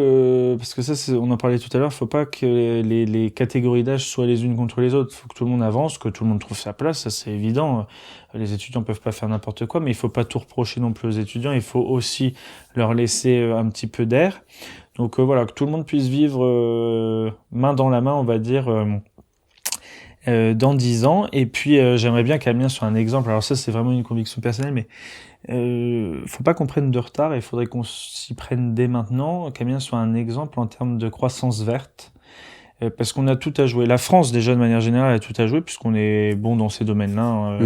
parce que ça, on en parlait tout à l'heure, il faut pas que les catégories d'âge soient les unes contre les autres. Il faut que tout le monde avance, que tout le monde trouve sa place, ça c'est évident. Les étudiants peuvent pas faire n'importe quoi, mais il faut pas tout reprocher non plus aux étudiants. Il faut aussi leur laisser un petit peu d'air. Donc voilà, que tout le monde puisse vivre main dans la main, on va dire, dans 10 ans. Et puis j'aimerais bien qu'Amiens soit un exemple. Alors ça, c'est vraiment une conviction personnelle, mais faut pas qu'on prenne de retard, il faudrait qu'on s'y prenne dès maintenant, qu'Amiens soit un exemple en termes de croissance verte, parce qu'on a tout à jouer. La France, déjà, de manière générale, a tout à jouer, puisqu'on est bon dans ces domaines-là,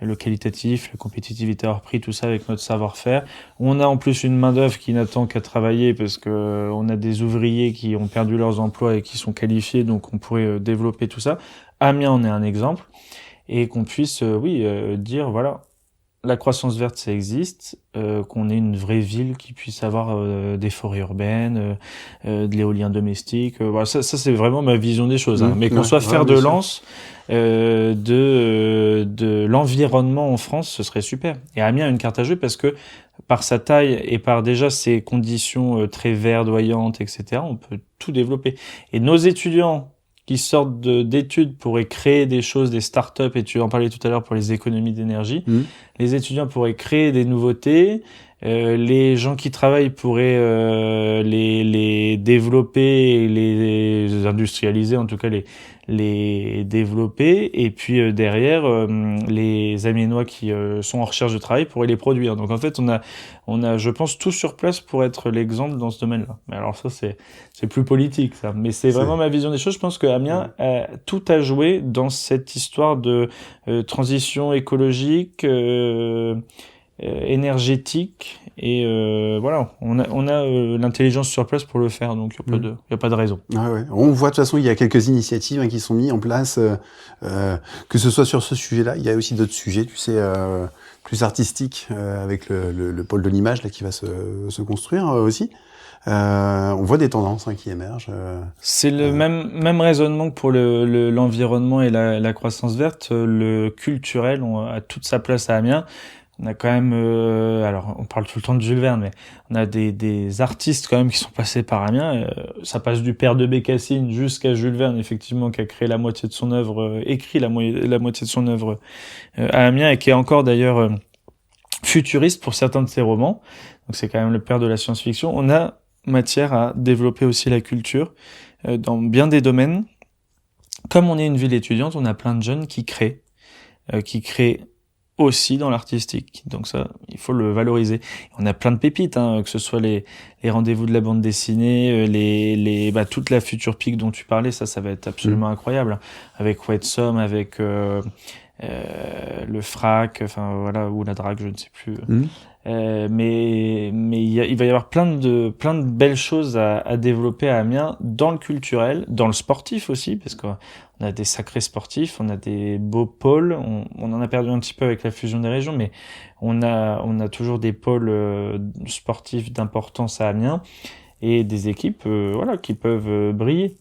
le qualitatif, la compétitivité hors prix, tout ça, avec notre savoir-faire. On a en plus une main-d'œuvre qui n'attend qu'à travailler, parce que on a des ouvriers qui ont perdu leurs emplois et qui sont qualifiés, donc on pourrait développer tout ça. Amiens en est un exemple, et qu'on puisse, dire, voilà, la croissance verte, ça existe, qu'on ait une vraie ville qui puisse avoir des forêts urbaines, de l'éolien domestique. Voilà, ça c'est vraiment ma vision des choses. Mais qu'on soit fer de lance de l'environnement en France, ce serait super. Et Amiens a une carte à jouer parce que par sa taille et par déjà ses conditions très verdoyantes, etc., on peut tout développer. Et nos étudiants qui sortent d'études pourraient créer des choses, des startups, et tu en parlais tout à l'heure pour les économies d'énergie. Les étudiants pourraient créer des nouveautés, les gens qui travaillent pourraient les développer et les industrialiser, en tout cas les développer, et puis derrière les Amiénois qui sont en recherche de travail pourraient les produire. Donc en fait on a je pense tout sur place pour être l'exemple dans ce domaine-là. Mais alors ça c'est plus politique ça, mais c'est vraiment ma vision des choses. Je pense que Amiens a tout à jouer dans cette histoire de transition écologique, énergétique, et voilà, on a l'intelligence sur place pour le faire, donc il y a pas de raison. Ouais. On voit de toute façon il y a quelques initiatives qui sont mises en place, que ce soit sur ce sujet-là, il y a aussi d'autres sujets, tu sais, plus artistiques, avec le pôle de l'image là qui va se construire aussi. On voit des tendances qui émergent. C'est le même raisonnement que pour l'environnement et la croissance verte. Le culturel a toute sa place à Amiens. On a quand même, alors on parle tout le temps de Jules Verne, mais on a des artistes quand même qui sont passés par Amiens. Ça passe du père de Bécassine jusqu'à Jules Verne, effectivement, qui a créé la moitié de son œuvre, écrit la moitié de son œuvre à Amiens, et qui est encore d'ailleurs futuriste pour certains de ses romans. Donc c'est quand même le père de la science-fiction. On a matière à développer aussi la culture dans bien des domaines. Comme on est une ville étudiante, on a plein de jeunes qui créent aussi dans l'artistique. Donc ça, il faut le valoriser. On a plein de pépites, que ce soit les rendez-vous de la bande dessinée, toute la Future Peak dont tu parlais, ça va être absolument incroyable. Avec Wet Somme, avec le FRAC, enfin voilà, ou la drague, je ne sais plus. Mais il va y avoir plein de belles choses à développer à Amiens, dans le culturel, dans le sportif aussi, parce qu'on a des sacrés sportifs, on a des beaux pôles, on en a perdu un petit peu avec la fusion des régions, mais on a toujours des pôles sportifs d'importance à Amiens, et des équipes qui peuvent briller.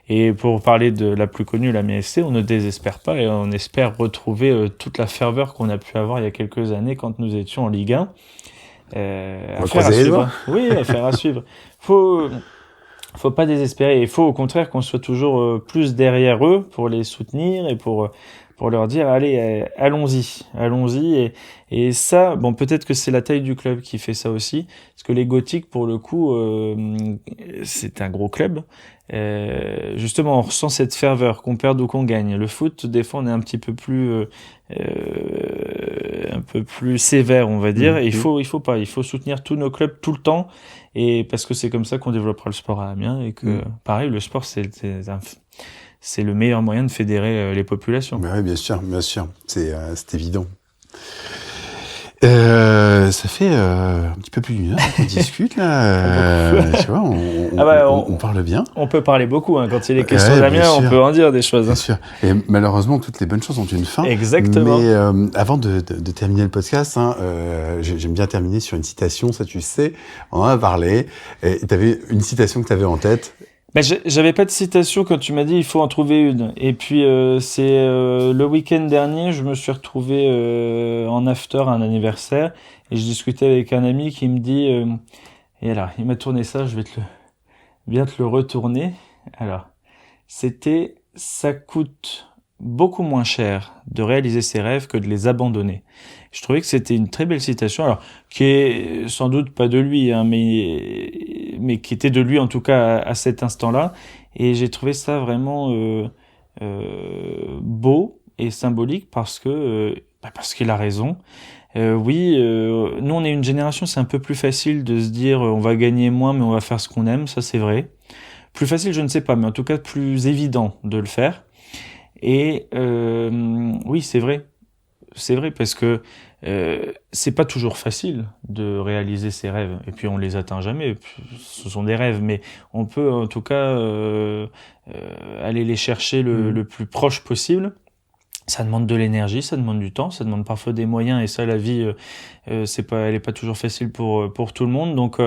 Et pour parler de la plus connue, l'Amiens FC, on ne désespère pas et on espère retrouver toute la ferveur qu'on a pu avoir il y a quelques années quand nous étions en Ligue 1. Affaire à suivre. Oui, affaire à suivre. Faut pas désespérer. Il faut au contraire qu'on soit toujours plus derrière eux pour les soutenir et pour leur dire allez, allons-y. Et ça, bon, peut-être que c'est la taille du club qui fait ça aussi, parce que les Gothiques, pour le coup, c'est un gros club. Justement, on ressent cette ferveur, qu'on perde ou qu'on gagne. Le foot, des fois, on est un petit peu plus sévère, on va dire. Et il faut soutenir tous nos clubs tout le temps, et parce que c'est comme ça qu'on développera le sport à Amiens, et que pareil, le sport c'est le meilleur moyen de fédérer les populations. Oui, bien sûr, c'est évident. Ça fait un petit peu plus d'une heure qu'on discute là. Tu vois, on parle bien. On peut parler beaucoup quand il est question d'Amiens, on peut en dire des choses. Bien sûr. Et malheureusement, toutes les bonnes choses ont une fin. Exactement. Mais avant de terminer le podcast, j'aime bien terminer sur une citation. Ça, tu sais, on en a parlé. Et t'avais une citation que t'avais en tête. J'avais pas de citation quand tu m'as dit il faut en trouver une. Et puis le week-end dernier, je me suis retrouvé en after à un anniversaire et je discutais avec un ami qui me dit et alors il m'a tourné ça, je vais bien te le retourner. Alors ça coûte beaucoup moins cher de réaliser ses rêves que de les abandonner. Je trouvais que c'était une très belle citation, alors qui est sans doute pas de lui, hein, mais qui était de lui en tout cas à cet instant-là. Et j'ai trouvé ça vraiment beau et symbolique parce qu'il a raison. Oui, nous on est une génération, c'est un peu plus facile de se dire on va gagner moins mais on va faire ce qu'on aime, ça c'est vrai. Plus facile, je ne sais pas, mais en tout cas plus évident de le faire. Et oui, c'est vrai parce que c'est pas toujours facile de réaliser ses rêves et puis on les atteint jamais, ce sont des rêves, mais on peut en tout cas aller les chercher le plus proche possible. Ça demande de l'énergie, ça demande du temps, ça demande parfois des moyens et ça la vie elle est pas toujours facile pour tout le monde, donc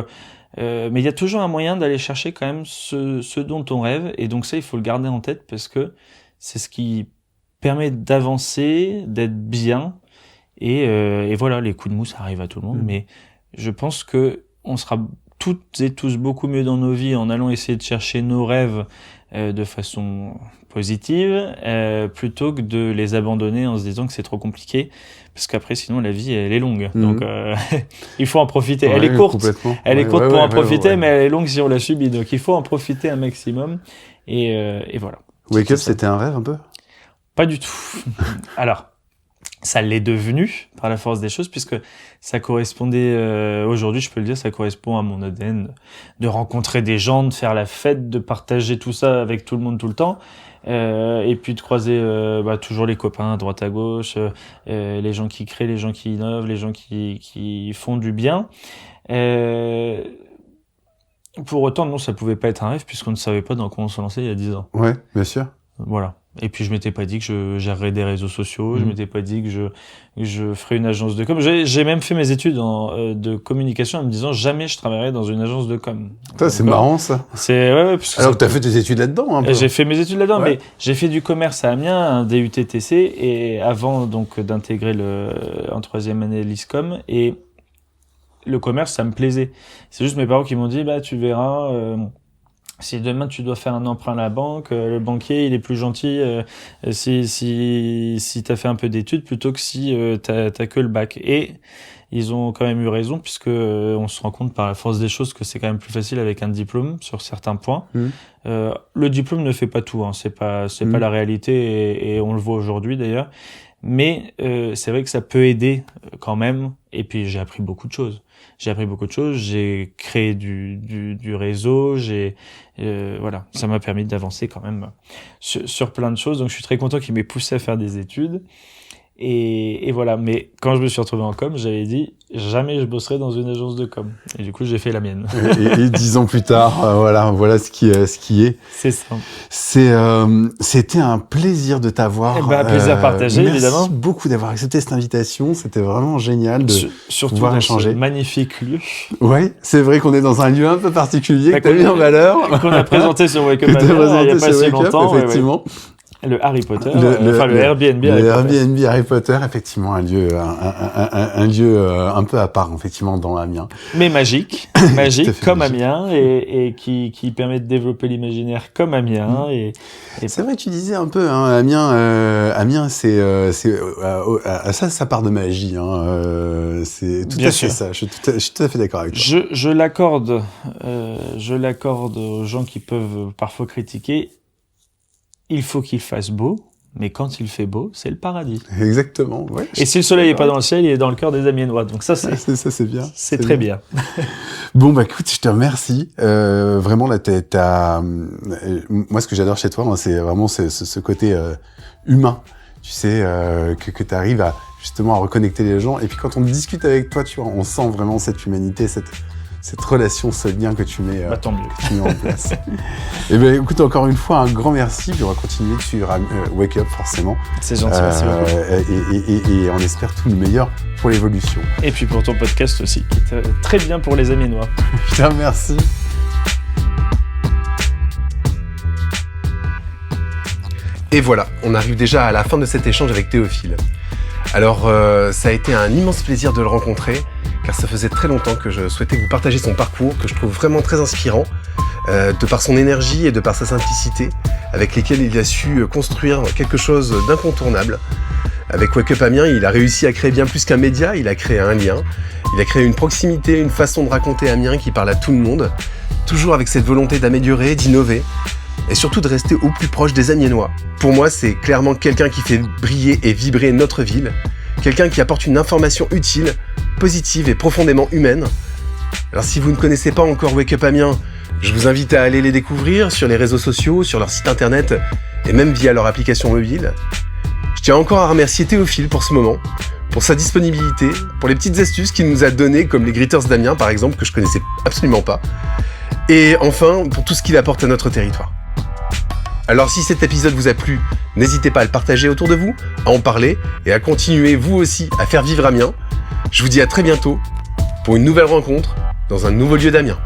mais il y a toujours un moyen d'aller chercher quand même ce dont on rêve, et donc ça il faut le garder en tête parce que c'est ce qui permet d'avancer, d'être bien. Et voilà, les coups de mou, ça arrive à tout le monde. Mais je pense que on sera toutes et tous beaucoup mieux dans nos vies en allant essayer de chercher nos rêves de façon positive, plutôt que de les abandonner en se disant que c'est trop compliqué. Parce qu'après, sinon, la vie, elle est longue. Donc, il faut en profiter. Ouais, elle est courte. Elle est courte pour en profiter, mais elle est longue si on la subit. Donc, il faut en profiter un maximum. Et voilà. Wake Up, c'était un rêve un peu ? Pas du tout. Alors, ça l'est devenu par la force des choses, puisque ça correspondait, aujourd'hui je peux le dire, ça correspond à mon ADN de rencontrer des gens, de faire la fête, de partager tout ça avec tout le monde tout le temps, et puis de croiser toujours les copains à droite à gauche, les gens qui créent, les gens qui innovent, les gens qui font du bien. Pour autant, non, ça pouvait pas être un rêve puisqu'on ne savait pas dans quoi on se lançait il y a 10 ans. Ouais, bien sûr. Voilà. Et puis je m'étais pas dit que je gérerais des réseaux sociaux, je m'étais pas dit que je ferais une agence de com. J'ai même fait mes études de communication en me disant jamais je travaillerai dans une agence de com. Ça, c'est marrant ça. C'est ouais, parce que alors que t'as fait tes études là-dedans un peu. J'ai fait mes études là-dedans, ouais. Mais j'ai fait du commerce à Amiens, un DUT TC, et avant donc d'intégrer en troisième année l'ISCOM, et le commerce ça me plaisait. C'est juste mes parents qui m'ont dit tu verras. Si demain tu dois faire un emprunt à la banque, le banquier il est plus gentil si t'as fait un peu d'études plutôt que si t'as que le bac. Et ils ont quand même eu raison puisque on se rend compte par la force des choses que c'est quand même plus facile avec un diplôme sur certains points. Le diplôme ne fait pas tout, hein, c'est pas la réalité et on le voit aujourd'hui d'ailleurs. Mais c'est vrai que ça peut aider quand même. Et puis j'ai appris beaucoup de choses. J'ai créé du réseau. Voilà, ça m'a permis d'avancer quand même sur plein de choses. Donc je suis très content qu'il m'ait poussé à faire des études. Et voilà. Mais quand je me suis retrouvé en com, j'avais dit jamais je bosserai dans une agence de com. Et du coup, j'ai fait la mienne. et 10 ans plus tard, voilà ce qui est. C'est ça. C'était un plaisir de t'avoir. Un plaisir partagé, évidemment. Merci beaucoup d'avoir accepté cette invitation. C'était vraiment génial de pouvoir échanger. Ce magnifique lieu. Ouais, c'est vrai qu'on est dans un lieu un peu particulier que t'as mis en valeur. Qu'on a présenté sur Wake Up il y a pas si longtemps. Effectivement. Le Harry Potter, le Airbnb. Le Airbnb Harry Potter, effectivement, un lieu un peu à part, effectivement, dans Amiens. Mais magique comme Amiens, et qui permet de développer l'imaginaire comme Amiens. Et c'est vrai, tu disais un peu, hein, Amiens, c'est ça part de magie, hein, c'est tout Bien à sûr. fait ça. Je suis tout à fait d'accord avec toi. Je l'accorde aux gens qui peuvent parfois critiquer. Il faut qu'il fasse beau, mais quand il fait beau, c'est le paradis. Exactement, ouais. Et si le soleil est pas dans le ciel, il est dans le cœur des Amiénois. Donc ça, c'est bien. C'est très bien. Bon, écoute, je te remercie. Vraiment, là, moi, ce que j'adore chez toi, moi, c'est vraiment ce côté humain. Tu sais, que tu arrives justement à reconnecter les gens. Et puis, quand on discute avec toi, tu vois, on sent vraiment cette humanité, cette relation, ce lien que tu mets, tant mieux. Que tu mets en place. Et ben, écoute, encore une fois, un grand merci. Puis on va continuer sur Wake Up, forcément. C'est gentil, merci beaucoup. Et on espère tout le meilleur pour l'évolution. Et puis pour ton podcast aussi, qui est très bien pour les Amiénois. Putain, merci. Et voilà, on arrive déjà à la fin de cet échange avec Théophile. Alors, ça a été un immense plaisir de le rencontrer, car ça faisait très longtemps que je souhaitais vous partager son parcours, que je trouve vraiment très inspirant, de par son énergie et de par sa simplicité, avec lesquelles il a su construire quelque chose d'incontournable. Avec Wake Up Amiens, il a réussi à créer bien plus qu'un média, il a créé un lien, il a créé une proximité, une façon de raconter Amiens qui parle à tout le monde, toujours avec cette volonté d'améliorer, d'innover, et surtout de rester au plus proche des Amiénois. Pour moi, c'est clairement quelqu'un qui fait briller et vibrer notre ville, quelqu'un qui apporte une information utile, positive et profondément humaine. Alors si vous ne connaissez pas encore Wake Up Amiens, je vous invite à aller les découvrir sur les réseaux sociaux, sur leur site internet et même via leur application mobile. Je tiens encore à remercier Théophile pour ce moment, pour sa disponibilité, pour les petites astuces qu'il nous a données, comme les Greeters d'Amiens par exemple, que je connaissais absolument pas, et enfin pour tout ce qu'il apporte à notre territoire. Alors si cet épisode vous a plu, n'hésitez pas à le partager autour de vous, à en parler et à continuer vous aussi à faire vivre Amiens. Je vous dis à très bientôt pour une nouvelle rencontre dans un nouveau lieu d'Amiens.